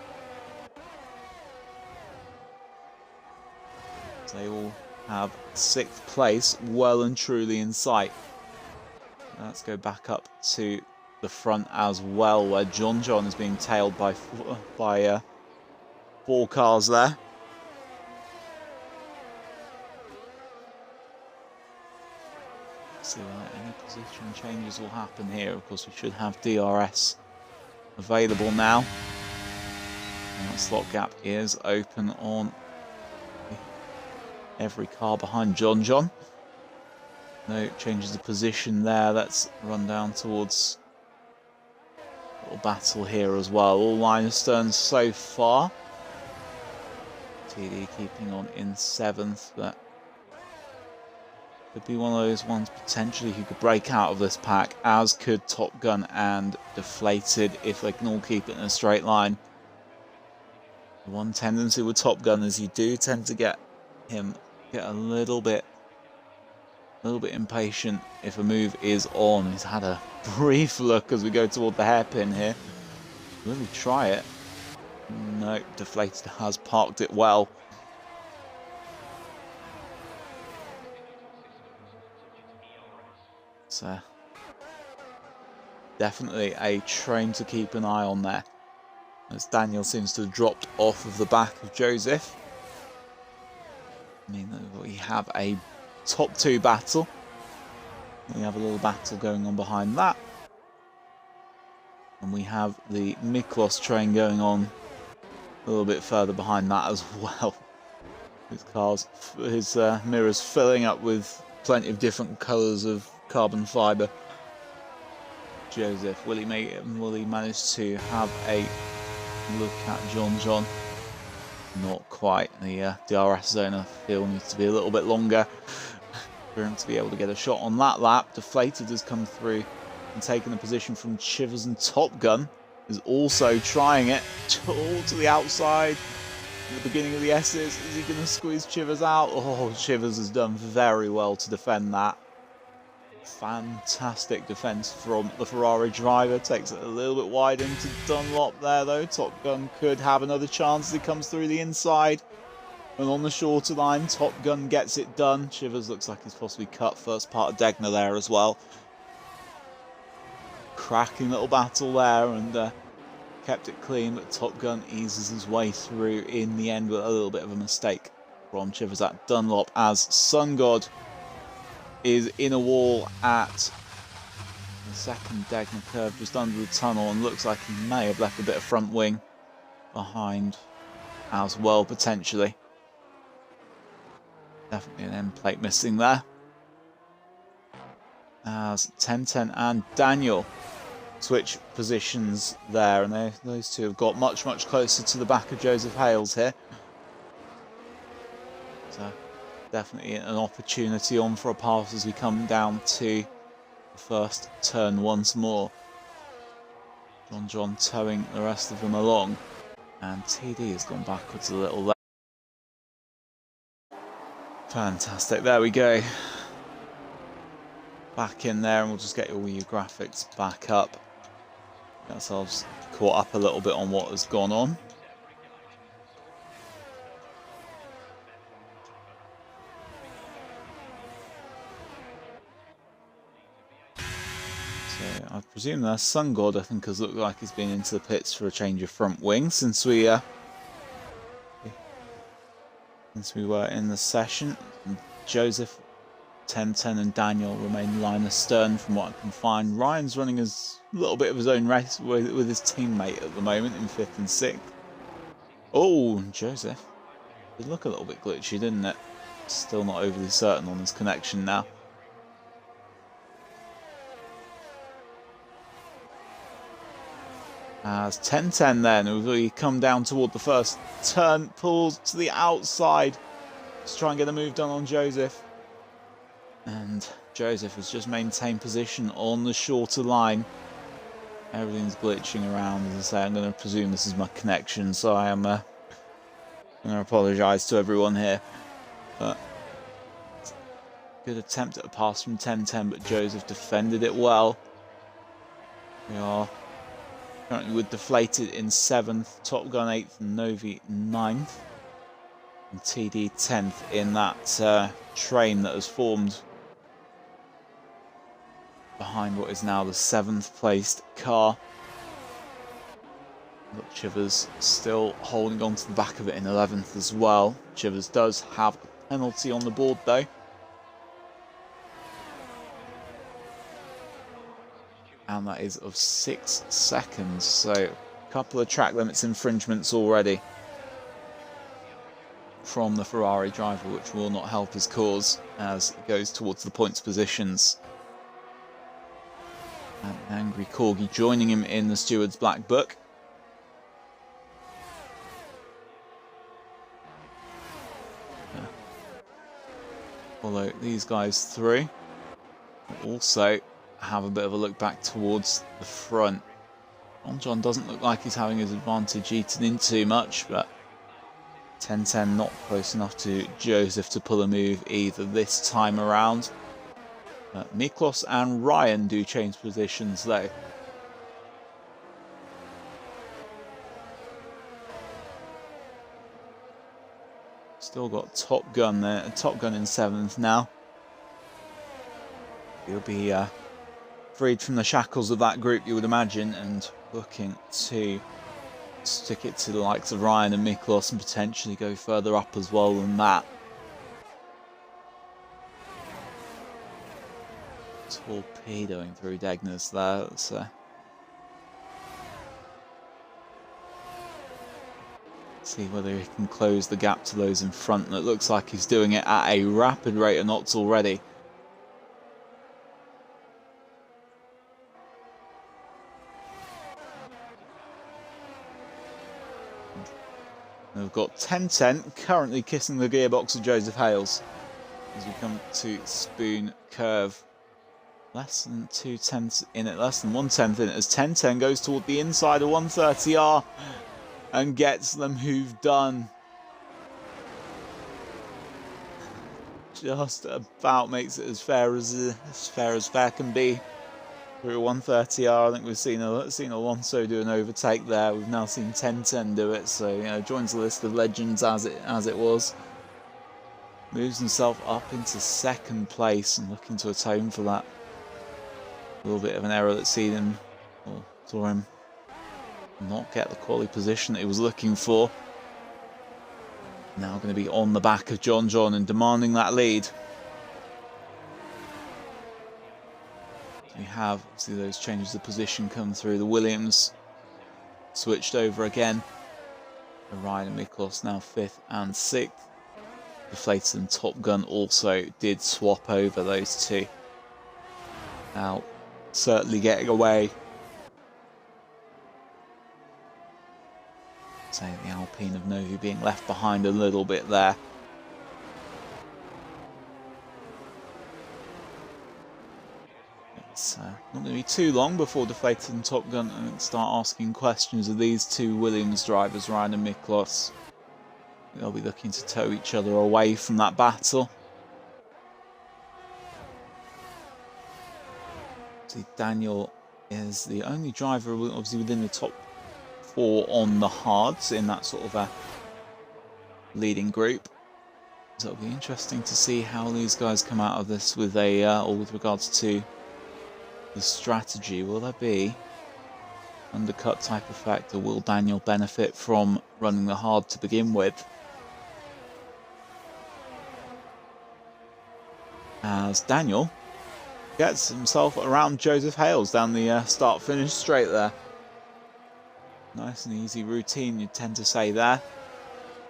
They all have 6th place well and truly in sight. Let's go back up to the front as well, where John is being tailed by 4 cars there. See whether any position changes will happen here. Of course, we should have DRS available now. And that slot gap is open on every car behind John. No changes of position there. Let's run down towards a little battle here as well. All line astern so far. TD keeping on in 7th, but could be one of those ones potentially who could break out of this pack, as could Top Gun and Deflated if they can all keep it in a straight line. The one tendency with Top Gun is you do tend to get a little bit impatient if a move is on. He's had a brief look as we go toward the hairpin here. Will he try it? No, Deflated has parked it well. So definitely a train to keep an eye on there, as Daniel seems to have dropped off of the back of Joseph. I mean, we have a top 2 battle. We have a little battle going on behind that. And we have the Miklos train going on a little bit further behind that as well. His mirrors filling up with plenty of different colours of carbon fibre. Joseph, will he manage to have a look at John? Not quite. The DRS zone, I feel, needs to be a little bit longer for him to be able to get a shot on that lap. Deflated has come through and taken a position from Chivers, and Top Gun is also trying it all to the outside. At the beginning of the S's, is he going to squeeze Chivers out? Oh, Chivers has done very well to defend that. Fantastic defence from the Ferrari driver. Takes it a little bit wide into Dunlop there though. Top Gun could have another chance as he comes through the inside. And on the shorter line, Top Gun gets it done. Chivers looks like he's possibly cut first part of Degner there as well. Cracking little battle there, and kept it clean, but Top Gun eases his way through in the end with a little bit of a mistake from Chivers at Dunlop, as Sun God is in a wall at the second Degner curve just under the tunnel, and looks like he may have left a bit of front wing behind as well, potentially. Definitely an end plate missing there, as 1010 and Daniel switch positions there, and those two have got much closer to the back of Joseph Hales here. So definitely an opportunity on for a pass as we come down to the first turn once more. John towing the rest of them along, and TD has gone backwards a little there. Fantastic, there we go. Back in there, and we'll just get all your graphics back up. Get ourselves caught up a little bit on what has gone on. So I presume that Sun God, I think, has looked like he's been into the pits for a change of front wing since we were in the session. And Joseph, 1010 and Daniel remain line astern from what I can find. Ryan's running a little bit of his own race with his teammate at the moment in 5th and 6th. Oh, Joseph. Did look a little bit glitchy, didn't it? Still not overly certain on his connection now. As 1010 then, we come down toward the first turn, pulls to the outside. Let's try and get a move done on Joseph. And Joseph has just maintained position on the shorter line. Everything's glitching around. As I say, I'm going to presume this is my connection, so I am going to apologise to everyone here. But good attempt at a pass from 1010, but Joseph defended it well. We are currently with Deflated in 7th, Top Gun 8th, and Novi 9th. And TD 10th in that train that has formed behind what is now the 7th placed car. Look, Chivers still holding on to the back of it in 11th as well. Chivers does have a penalty on the board though. and that is of 6 seconds. So a couple of track limits infringements already from the Ferrari driver, which will not help his cause as it goes towards the points positions. And an angry Corgi joining him in the steward's black book. Follow these guys through. Also have a bit of a look back towards the front. John doesn't look like he's having his advantage eaten in too much, but 10-10 not close enough to Joseph to pull a move either this time around. Miklos and Ryan do change positions though. Still got Top Gun there, Top Gun in 7th now. He'll be freed from the shackles of that group, you would imagine, and looking to stick it to the likes of Ryan and Miklos and potentially go further up as well than that. Torpedoing through Degner's there. See whether he can close the gap to those in front. And it looks like he's doing it at a rapid rate of knots already. We've got 10-10 currently kissing the gearbox of Joseph Hales as we come to Spoon Curve. Less than 2/10 in it, less than 1/10 in it, as 10-10 goes toward the inside of 130R and gets the move done. Just about makes it as fair as fair can be. Through 130R, I think we've seen Alonso do an overtake there. We've now seen 10-10 do it, so you know, joins the list of legends as it was. Moves himself up into 2nd place and looking to atone for that. A little bit of an error that saw him not get the quality position that he was looking for. Now going to be on the back of John and demanding that lead. We have, see those changes of position come through. The Williams switched over again. Ryan and Miklos now 5th and 6th. Deflated and Top Gun also did swap over, those two. Now, certainly getting away. Say the Alpine of Novi being left behind a little bit there. It's not going to be too long before Deflated and Top Gun start asking questions of these two Williams drivers, Ryan and Miklos. They'll be looking to tow each other away from that battle. See, Daniel is the only driver, obviously, within the top 4 on the hards in that sort of a leading group. So it'll be interesting to see how these guys come out of this with or with regards to the strategy. Will there be undercut type effect, or will Daniel benefit from running the hard to begin with? As Daniel gets himself around Joseph Hales down the start-finish straight there. Nice and easy routine, you'd tend to say there.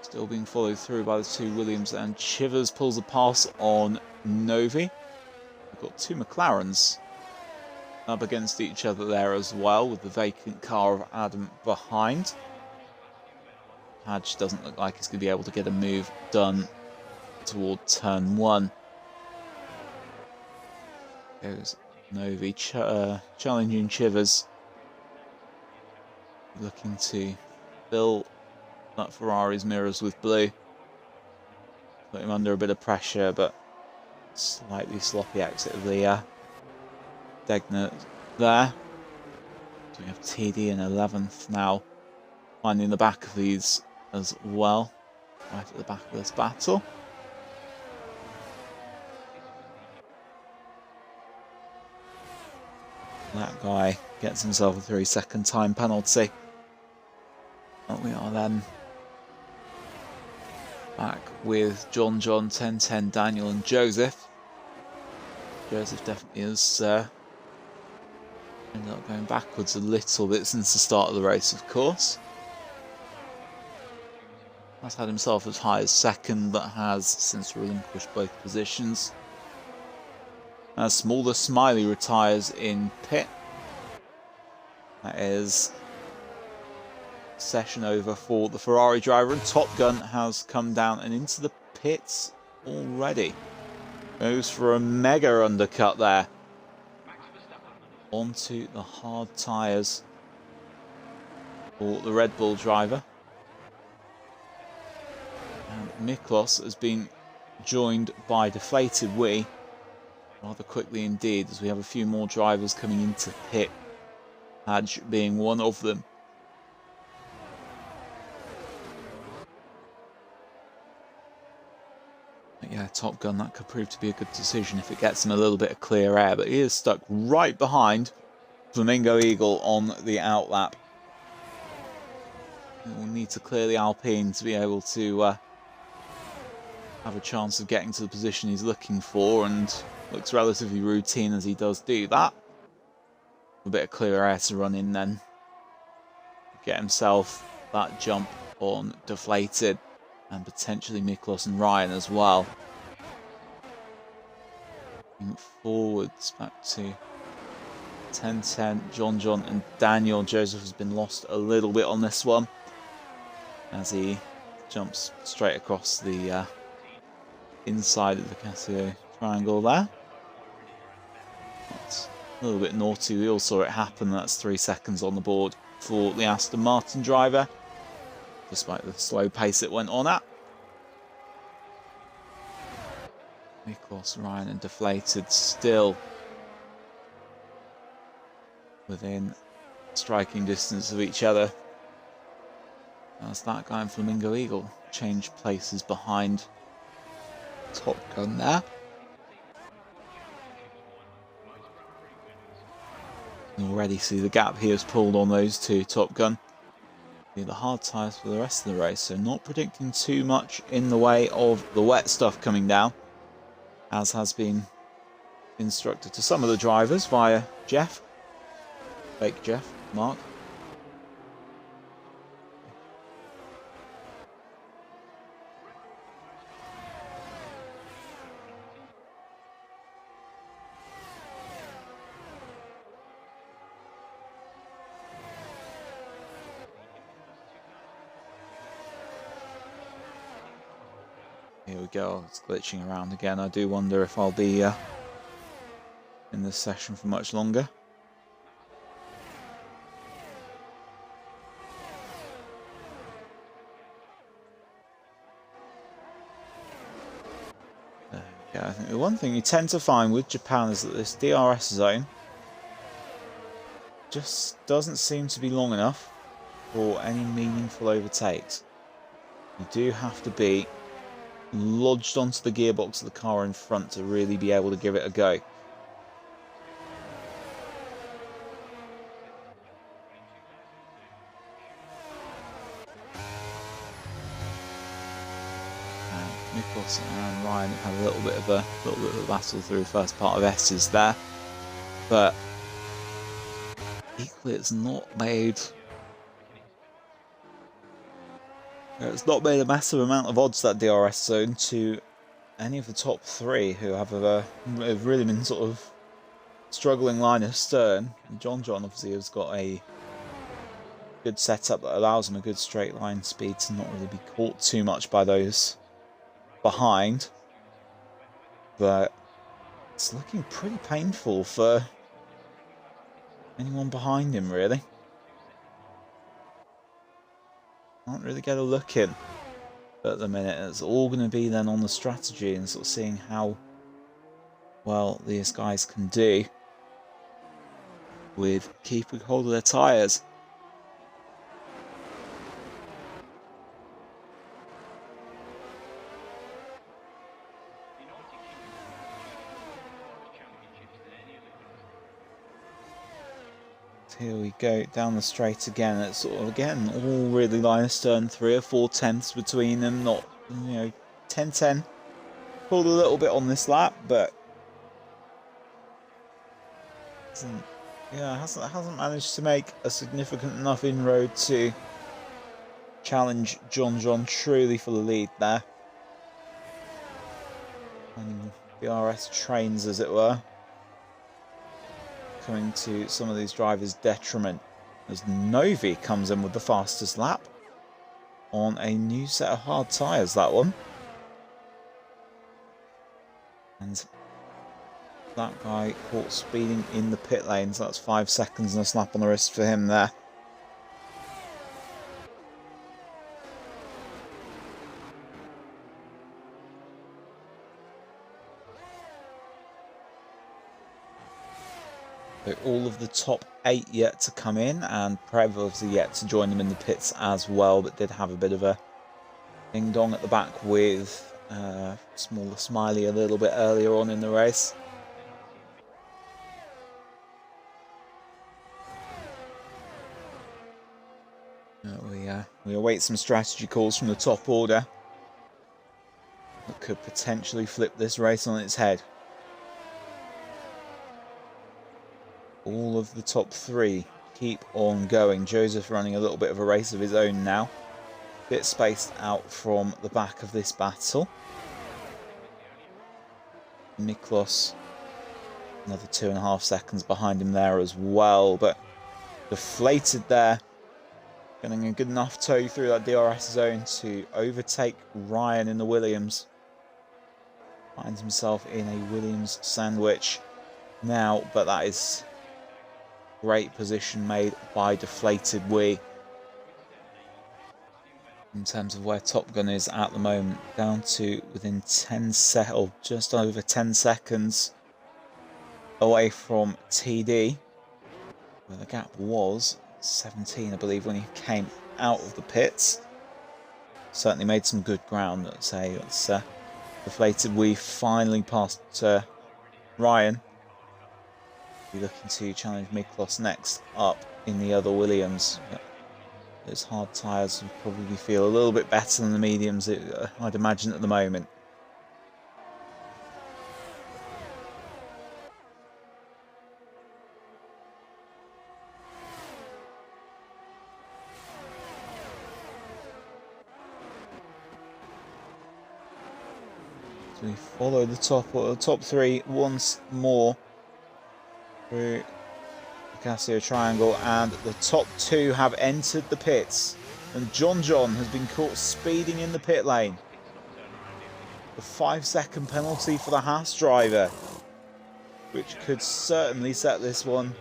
Still being followed through by the two Williams, and Chivers pulls a pass on Novi. We've got two McLarens up against each other there as well, with the vacant car of Adam behind. Padge doesn't look like he's going to be able to get a move done toward turn 1. Goes Novi challenging Chivers, looking to fill that Ferrari's mirrors with blue. Put him under a bit of pressure, but slightly sloppy exit of the Degner there. So we have TD in 11th now, finding the back of these as well, right at the back of this battle. That guy gets himself a 3-second time penalty. And we are then back with John, 10-10, Daniel and Joseph. Joseph definitely has Ended up going backwards a little bit since the start of the race, of course. Has had himself as high as second, but has since relinquished both positions. As Smaller Smiley retires in pit. That is session over for the Ferrari driver, and Top Gun has come down and into the pits already. Goes for a mega undercut there. Onto the hard tyres for the Red Bull driver. And Miklos has been joined by Deflated Wee rather quickly indeed, as we have a few more drivers coming into pit, Padge being one of them. But yeah, Top Gun, that could prove to be a good decision if it gets him a little bit of clear air, but he is stuck right behind Flamingo Eagle on the outlap. He will need to clear the Alpine to be able to have a chance of getting to the position he's looking for, and looks relatively routine as he does do that. A bit of clear air to run in then. Get himself that jump on Deflated, and potentially Miklos and Ryan as well. Moving forwards back to 10-10, John and Daniel. Joseph has been lost a little bit on this one as he jumps straight across the inside of the Casio triangle there. That's a little bit naughty. We all saw it happen. That's 3 seconds on the board for the Aston Martin driver, despite the slow pace it went on at. Miklos, Ryan and Deflated still within striking distance of each other. As that guy in Flamingo Eagle changed places behind Top Gun there. You already see the gap he has pulled on those two, Top Gun. The hard tyres for the rest of the race, so not predicting too much in the way of the wet stuff coming down, as has been instructed to some of the drivers via Jeff. Fake Jeff, Mark. Here we go, it's glitching around again. I do wonder if I'll be in this session for much longer. There we go. I think the one thing you tend to find with Japan is that this DRS zone just doesn't seem to be long enough for any meaningful overtakes. You do have to be lodged onto the gearbox of the car in front to really be able to give it a go. Miklos and Ryan have had a little bit of a battle through the first part of S's there, but equally it's not made a massive amount of odds, that DRS zone, to any of the top three who have really been sort of struggling line of stern. And John obviously has got a good setup that allows him a good straight line speed to not really be caught too much by those behind. But it's looking pretty painful for anyone behind him, really. Can't really get a look in at the minute. It's all going to be then on the strategy and sort of seeing how well these guys can do with keeping hold of their tyres. Here we go, down the straight again. It's sort of, again, all really line of stern, 3 or 4 tenths between them, not, 10-10. Pulled a little bit on this lap, but doesn't yeah, hasn't managed to make a significant enough inroad to challenge John truly for the lead there. And the RS trains, as it were, coming to some of these drivers' detriment, as Novi comes in with the fastest lap on a new set of hard tyres, that one. And that guy caught speeding in the pit lane, so that's 5 seconds and a slap on the wrist for him there. So all of the top 8 yet to come in, and Prev obviously yet to join them in the pits as well, but did have a bit of a ding-dong at the back with Smaller Smiley a little bit earlier on in the race. We await some strategy calls from the top order that could potentially flip this race on its head. All of the top 3 keep on going. Joseph running a little bit of a race of his own now. Bit spaced out from the back of this battle. Miklos, another 2.5 seconds behind him there as well, but deflated there. Getting a good enough tow through that DRS zone to overtake Ryan in the Williams. Finds himself in a Williams sandwich now, but that is great position made by Deflated Wee. In terms of where Top Gun is at the moment, down to within 10 seconds, or just over 10 seconds away from TD, where the gap was 17, I believe, when he came out of the pits. Certainly made some good ground, let's say. It's Deflated Wee finally passed Ryan. Be looking to challenge Miklos next up in the other Williams. But those hard tyres will probably feel a little bit better than the mediums, I'd imagine, at the moment. So we follow the top 3 once more through the Casio Triangle, and the top 2 have entered the pits, and John has been caught speeding in the pit lane. The 5-second penalty for the Haas driver, which could certainly set this one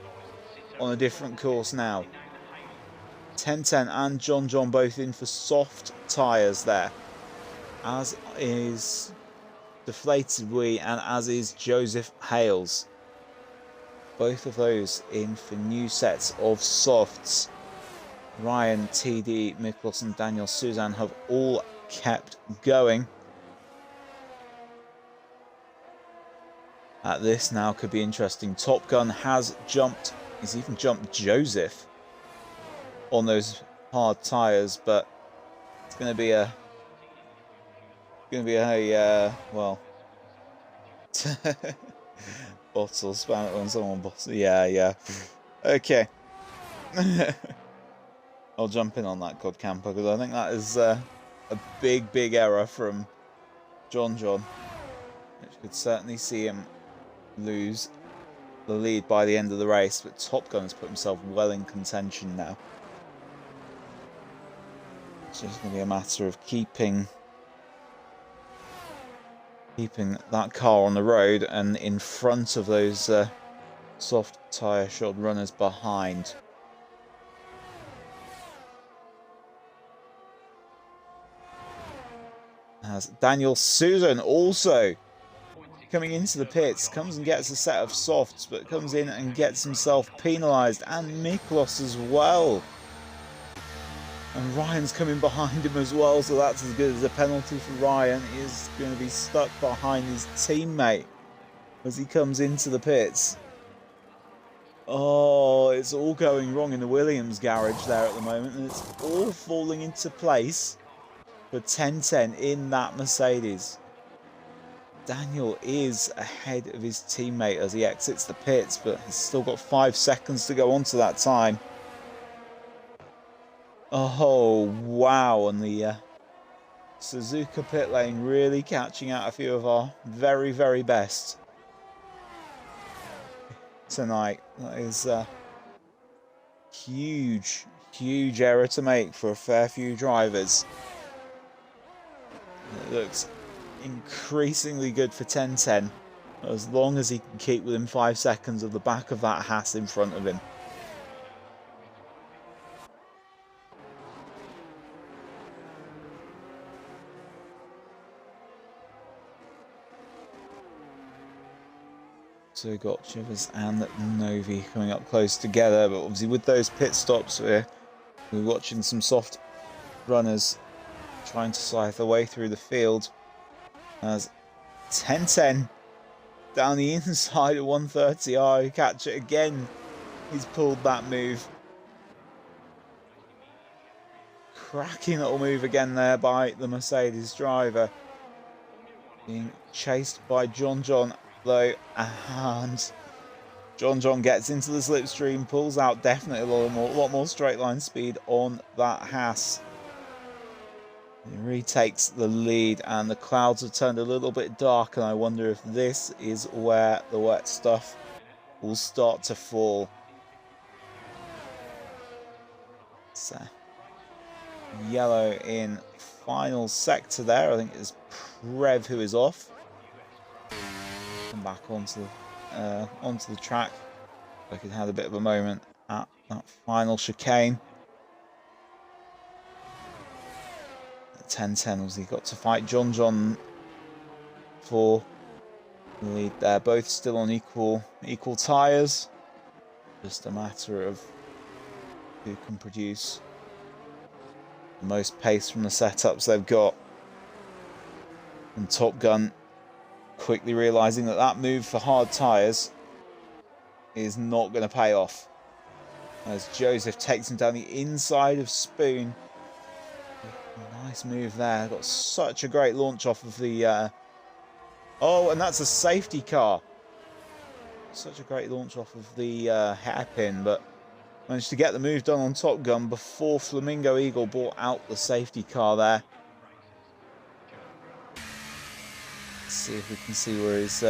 on a different course now. 1010 and John both in for soft tyres there, as is Deflated Wee and as is Joseph Hales. Both of those in for new sets of softs. Ryan, TD, Miklos and Daniel Suzanne have all kept going. This now could be interesting. Top Gun has jumped, he's even jumped Joseph on those hard tyres, but it's going to be a well, bottle spam it when someone bottle. Yeah. Okay. I'll jump in on that, God Camper, because I think that is a big error from John, which could certainly see him lose the lead by the end of the race. But Top Gun has put himself well in contention now. It's just going to be a matter of keeping that car on the road and in front of those soft tyre shod runners behind. As Daniel Susan also coming into the pits, comes and gets a set of softs, but comes in and gets himself penalised, and Miklos as well. And Ryan's coming behind him as well, so that's as good as a penalty for Ryan. He is going to be stuck behind his teammate as he comes into the pits. Oh, it's all going wrong in the Williams garage there at the moment, and it's all falling into place for 1010 in that Mercedes. Daniel is ahead of his teammate as he exits the pits, but he's still got 5 seconds to go onto that time. Oh, wow. And the Suzuka pit lane really catching out a few of our very, very best tonight. That is a huge, huge error to make for a fair few drivers. It looks increasingly good for 10-10, as long as he can keep within 5 seconds of the back of that Haas in front of him. So we've got Chivers and Novi coming up close together, but obviously with those pit stops we're watching some soft runners trying to scythe their way through the field. As 10-10 down the inside at 130. Catch it again. He's pulled that move. Cracking little move again there by the Mercedes driver. Being chased by John though, and John gets into the slipstream, pulls out definitely a lot more straight line speed on that Haas. He retakes the lead, and the clouds have turned a little bit dark, and I wonder if this is where the wet stuff will start to fall. So, yellow in final sector there. I think it's Prev who is off. Come back onto the track. Like he had a bit of a moment at that final chicane. 10-10 was he got to fight John for the lead there. Both still on equal tyres. Just a matter of who can produce the most pace from the setups they've got. And Top Gun quickly realising that move for hard tyres is not going to pay off. As Joseph takes him down the inside of Spoon. Nice move there. Got such a great launch off of the... Oh, and that's a safety car. Such a great launch off of the hairpin, but managed to get the move done on Top Gun before Flamingo Eagle brought out the safety car there. Let's see if we can see where he's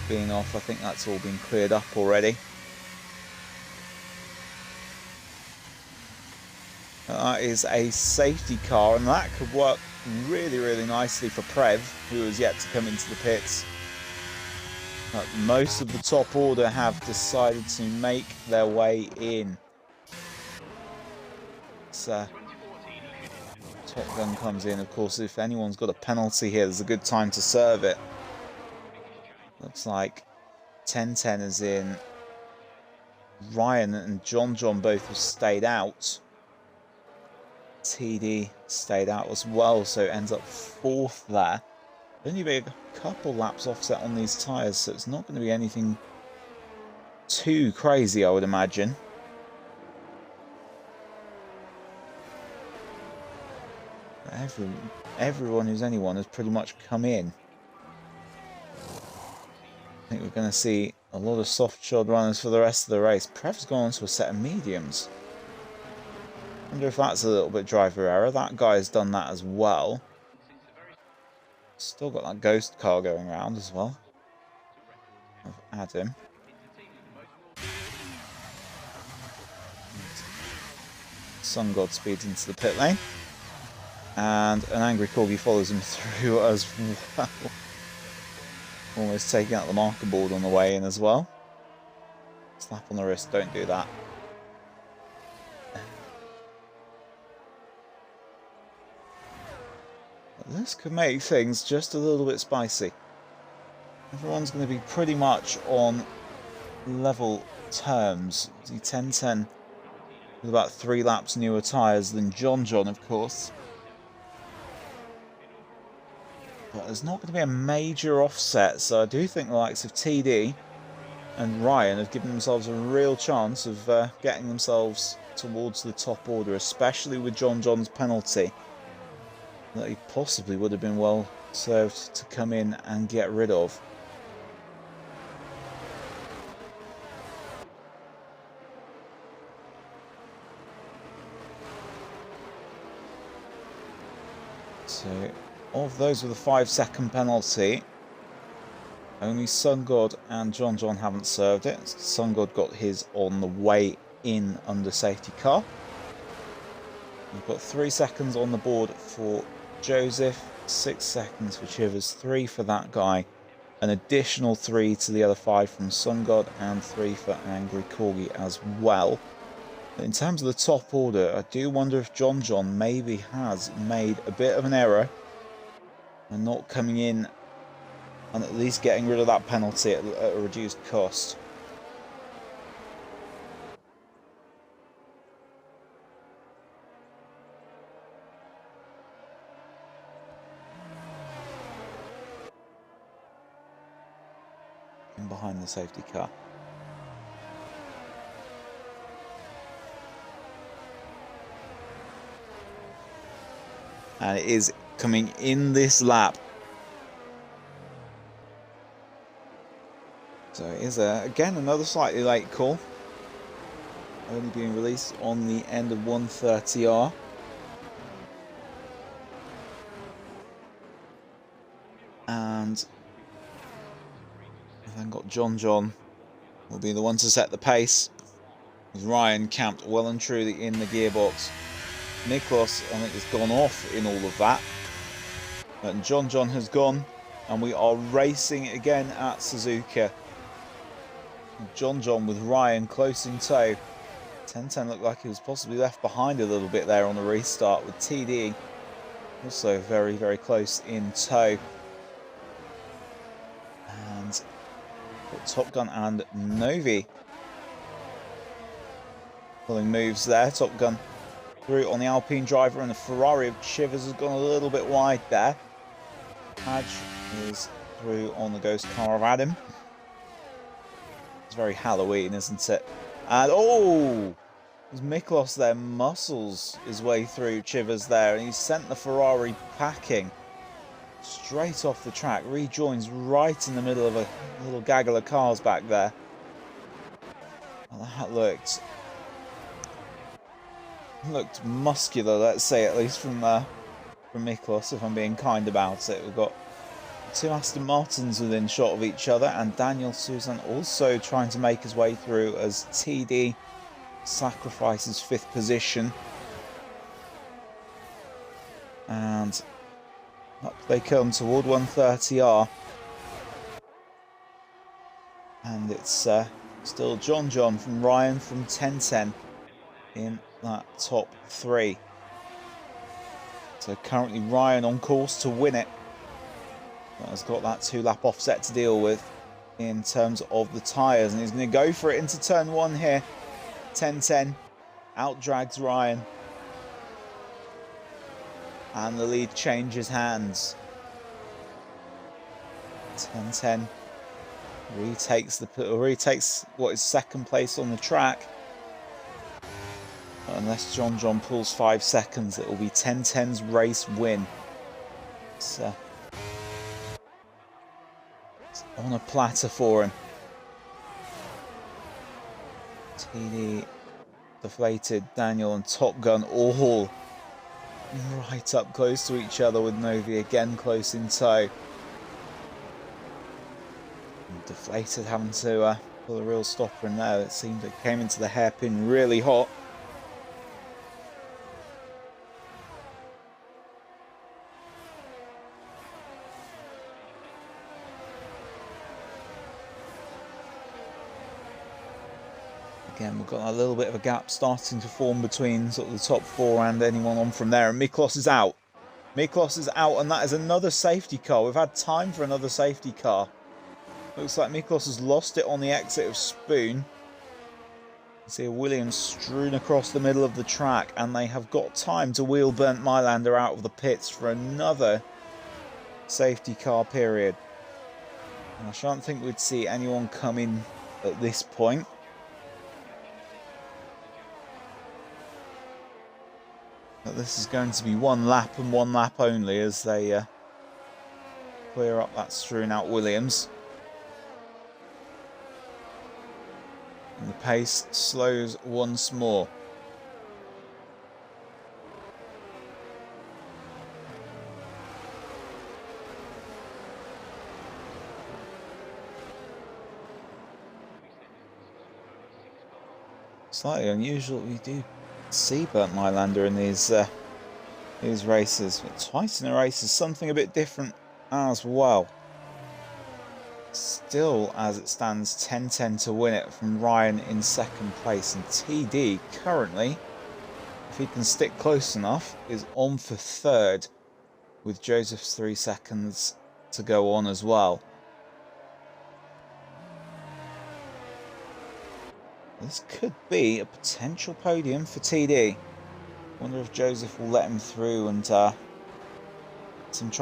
being off. I think that's all been cleared up already. That is a safety car, and that could work really, really nicely for Prev, who has yet to come into the pits. But most of the top order have decided to make their way in. So, Top Gun comes in. Of course, if anyone's got a penalty here, there's a good time to serve it. Looks like 10-10 is in. Ryan and John both have stayed out. TD stayed out as well, so it ends up 4th there. Only be a couple laps offset on these tyres, so it's not going to be anything too crazy, I would imagine. Everyone who's anyone has pretty much come in. I think we're going to see a lot of soft shod runners for the rest of the race. Prev's gone on to a set of mediums. I wonder if that's a little bit driver error. That guy's done that as well. Still got that ghost car going around as well. Of Adam. Sun God speeds into the pit lane. And an angry corgi follows him through as well. Almost taking out the marker board on the way in as well. Slap on the wrist, don't do that. This could make things just a little bit spicy. Everyone's going to be pretty much on level terms. 10-10 with about 3 laps newer tyres than John, of course. But there's not going to be a major offset, so I do think the likes of TD and Ryan have given themselves a real chance of getting themselves towards the top order, especially with John's penalty. That he possibly would have been well served to come in and get rid of. So, of those with a 5-second penalty, only Sun God and John haven't served it. Sun God got his on the way in under safety car. We've got 3 seconds on the board for Joseph, 6 seconds for Chivers, 3 for that guy, an additional 3 to the other 5 from Sun God, and 3 for Angry Corgi as well. In terms of the top order, I do wonder if John maybe has made a bit of an error and not coming in and at least getting rid of that penalty at a reduced cost. In behind the safety car. And it is coming in this lap. So it is, again, another slightly late call. Only being released on the end of 130R. And we've then got John will be the one to set the pace. With Ryan camped well and truly in the gearbox. Niklas, I think, has gone off in all of that. And John has gone, and we are racing again at Suzuka. John with Ryan close in tow. 1010 looked like he was possibly left behind a little bit there on the restart, with TD also very, very close in tow. And got Top Gun and Novi pulling moves there. Top Gun through on the Alpine driver, and the Ferrari of Chivers has gone a little bit wide there. Padge is through on the Ghost car of Adam. It's very Halloween, isn't it? And oh, there's Miklos there, muscles his way through Chivers there, and he's sent the Ferrari packing straight off the track. Rejoins right in the middle of a little gaggle of cars back there. Well, that looked muscular, let's say, at least from Miklos, if I'm being kind about it. We've got 2 Aston Martins within shot of each other, and Daniel Susan also trying to make his way through as TD sacrifices 5th position. And up they come toward 130R. And it's still John from Ryan from 1010 in that top 3. So currently Ryan on course to win it. But has got that 2-lap offset to deal with in terms of the tyres. And he's going to go for it into turn 1 here. 1010 out-drags Ryan. And the lead changes hands. 1010 retakes what is 2nd place on the track. But unless John pulls 5 seconds, it will be 1010's race win. It's on a platter for him. TD deflated, Daniel and Top Gun all right up close to each other, with Novi again close in tow. And deflated having to pull a real stopper in there. It seemed it came into the hairpin really hot. Again, we've got a little bit of a gap starting to form between sort of the top 4 and anyone on from there. And Miklos is out. Miklos is out, and that is another safety car. We've had time for another safety car. Looks like Miklos has lost it on the exit of Spoon. You see a Williams strewn across the middle of the track, and they have got time to wheel Bernd Mailander out of the pits for another safety car period. And I shan't think we'd see anyone come in at this point. But this is going to be 1 lap and 1 lap only as they clear up that strewn out Williams. And the pace slows once more. Slightly unusual, we do see Bernd Mailander in these races, but twice in a race is something a bit different as well. Still, as it stands, 10-10 to win it from Ryan in second place, and TD currently, if he can stick close enough, is on for third, with Joseph's 3 seconds to go on as well. This could be a potential podium for TD. Wonder if Joseph will let him through and try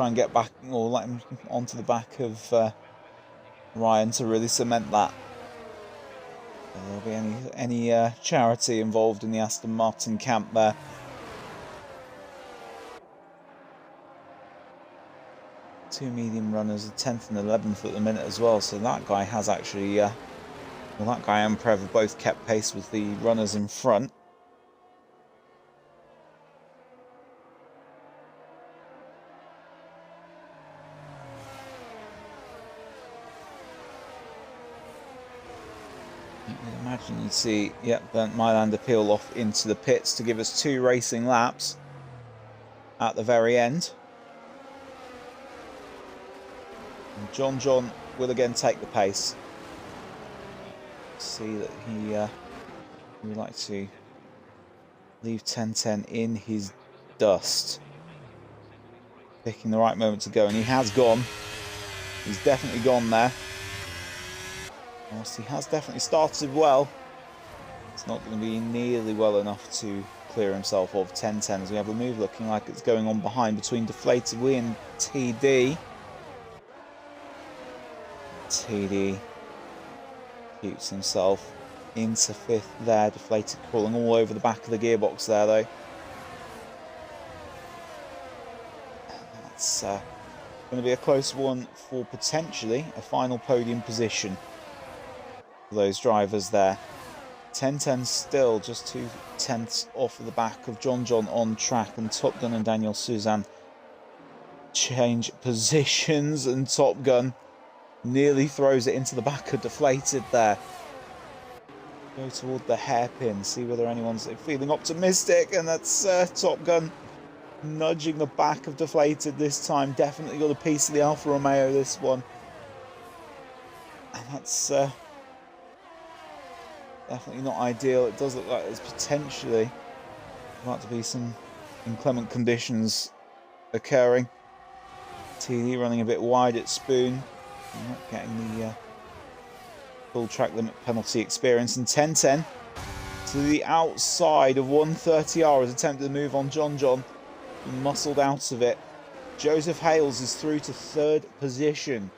and get back, or let him onto the back of Ryan to really cement that. There'll be any charity involved in the Aston Martin camp there. Two medium runners, 10th and 11th at the minute as well, so that guy has actually... well, that guy and Prev have both kept pace with the runners in front. I would imagine you'd see, yep, Bernd Mailander peel off into the pits to give us 2 racing laps at the very end. And John will again take the pace. See that he would like to leave 10-10 in his dust. Picking the right moment to go, and he has gone. He's definitely gone there. Whilst he has definitely started well, it's not going to be nearly well enough to clear himself of 10-10, as we have a move looking like it's going on behind between Deflated Wee and TD. TD keeps himself into 5th there. Deflated crawling all over the back of the gearbox there, though. That's going to be a close one for potentially a final podium position for those drivers there. 10-10 still just 2/10 off of the back of John on track, and Top Gun and Daniel Suzanne change positions, and Top Gun nearly throws it into the back of Deflated there. Go toward the hairpin, see whether anyone's feeling optimistic, and that's Top Gun nudging the back of Deflated this time. Definitely got a piece of the Alfa Romeo this one. And that's definitely not ideal. It does look like there's potentially about to be some inclement conditions occurring. TD running a bit wide at Spoon. Not getting the full track limit penalty experience, and 10-10 to the outside of 130R has attempted to move on John, muscled out of it. Joseph Hales is through to 3rd position,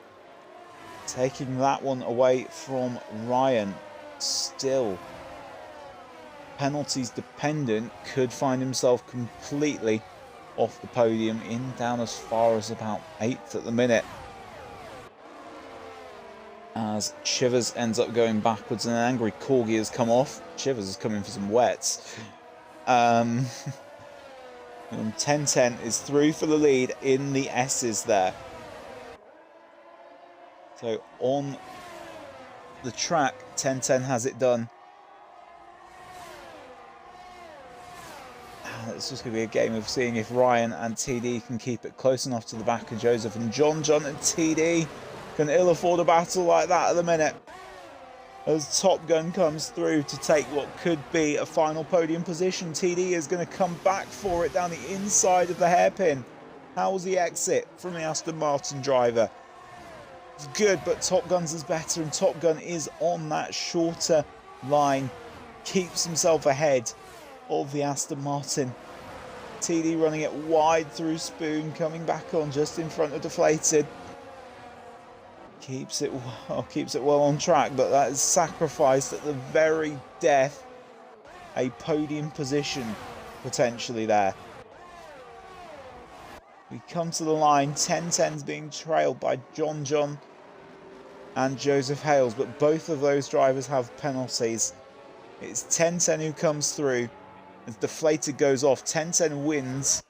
taking that one away from Ryan. Still penalties dependent, could find himself completely off the podium, in down as far as about 8th at the minute, as Chivers ends up going backwards and an angry Corgi has come off. Chivers is coming for some wets. 10-10 is through for the lead in the S's there. So on the track, 10-10 has it done. It's just going to be a game of seeing if Ryan and TD can keep it close enough to the back of Joseph, and John and TD can ill afford a battle like that at the minute, as Top Gun comes through to take what could be a final podium position. TD is going to come back for it down the inside of the hairpin. How's the exit from the Aston Martin driver? It's good, but Top Gun's is better, and Top Gun is on that shorter line, keeps himself ahead of the Aston Martin. TD running it wide through Spoon, coming back on just in front of Deflated. Keeps it well on track, but that is sacrificed at the very death. A podium position potentially there. We come to the line. 10-10's being trailed by John and Joseph Hales, but both of those drivers have penalties. It's 10-10 who comes through. As deflator goes off, 10-10 wins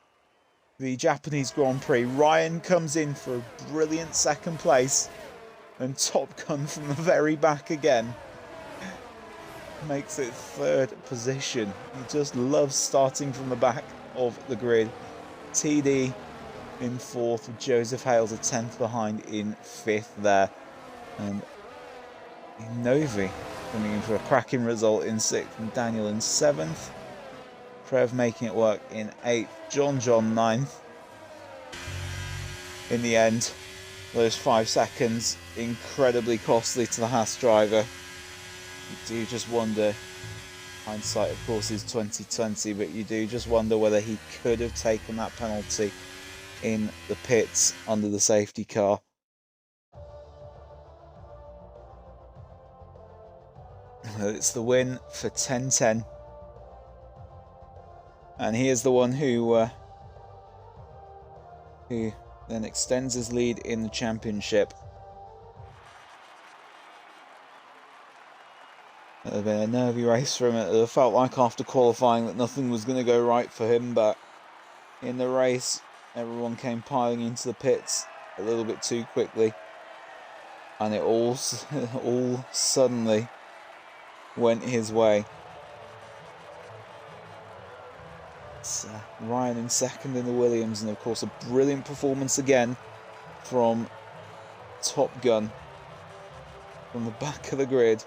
the Japanese Grand Prix. Ryan comes in for a brilliant second place, and Top Gun from the very back again makes it third position. He just loves starting from the back of the grid. TD in fourth, with Joseph Hales a 10th behind in fifth there. And Novi coming in for a cracking result in sixth, and Daniel in seventh. Trev making it work in eighth. John ninth. In the end, those 5 seconds incredibly costly to the Haas driver. You do just wonder, hindsight of course is 2020, but you do just wonder whether he could have taken that penalty in the pits under the safety car. It's the win for 10-10. And he is the one who then extends his lead in the championship. It had been a nervy race for him. It felt like after qualifying that nothing was going to go right for him, but in the race, everyone came piling into the pits a little bit too quickly, and it all suddenly went his way. It's Ryan in second in the Williams, and of course a brilliant performance again from Top Gun from the back of the grid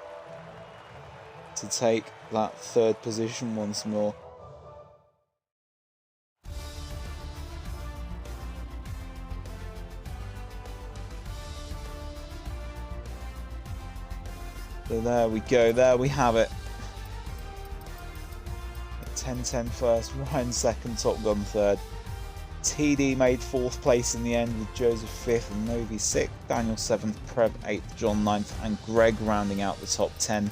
to take that third position once more. So there we go, there we have it. 10-10 first, Ryan second, Top Gun third. TD made fourth place in the end, with Joseph fifth and Novi sixth, Daniel seventh, Preb eighth, John ninth, and Greg rounding out the top 10.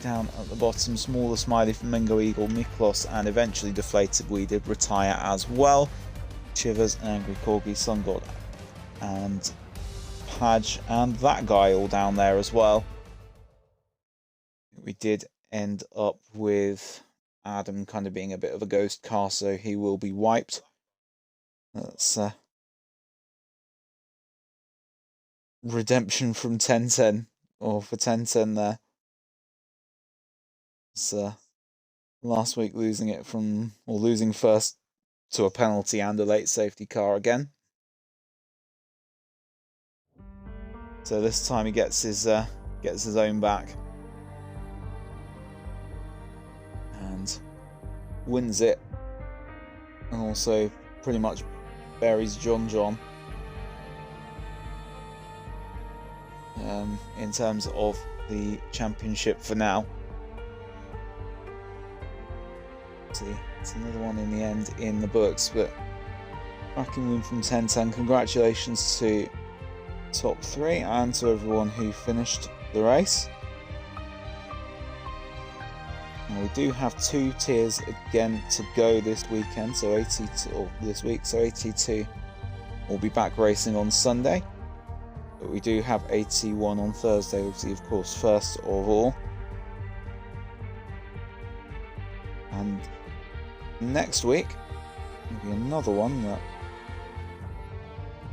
Down at the bottom, Smaller Smiley, Flamingo Eagle, Miklos, and eventually Deflated We did retire as well. Chivers, Angry Corgi, Sun God, and Padge, and that guy all down there as well. We did end up with Adam kind of being a bit of a ghost car, so he will be wiped. That's redemption from 10-10, or for 10-10 there. It's last week losing first to a penalty and a late safety car again. So this time he gets his own back and wins it, and also pretty much buries John in terms of the championship for now. See, it's another one in the end in the books, but cracking win from 10-10. Congratulations to top 3 and to everyone who finished the race. Now we do have 2 tiers again to go this weekend, so 82 or this week, so 82 will be back racing on Sunday. But we do have 81 on Thursday, obviously, of course, first of all. And next week will be another one that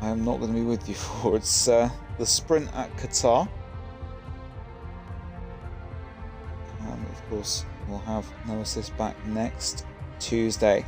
I am not going to be with you for. It's the sprint at Qatar. And of course, we'll have No Assist back next Tuesday.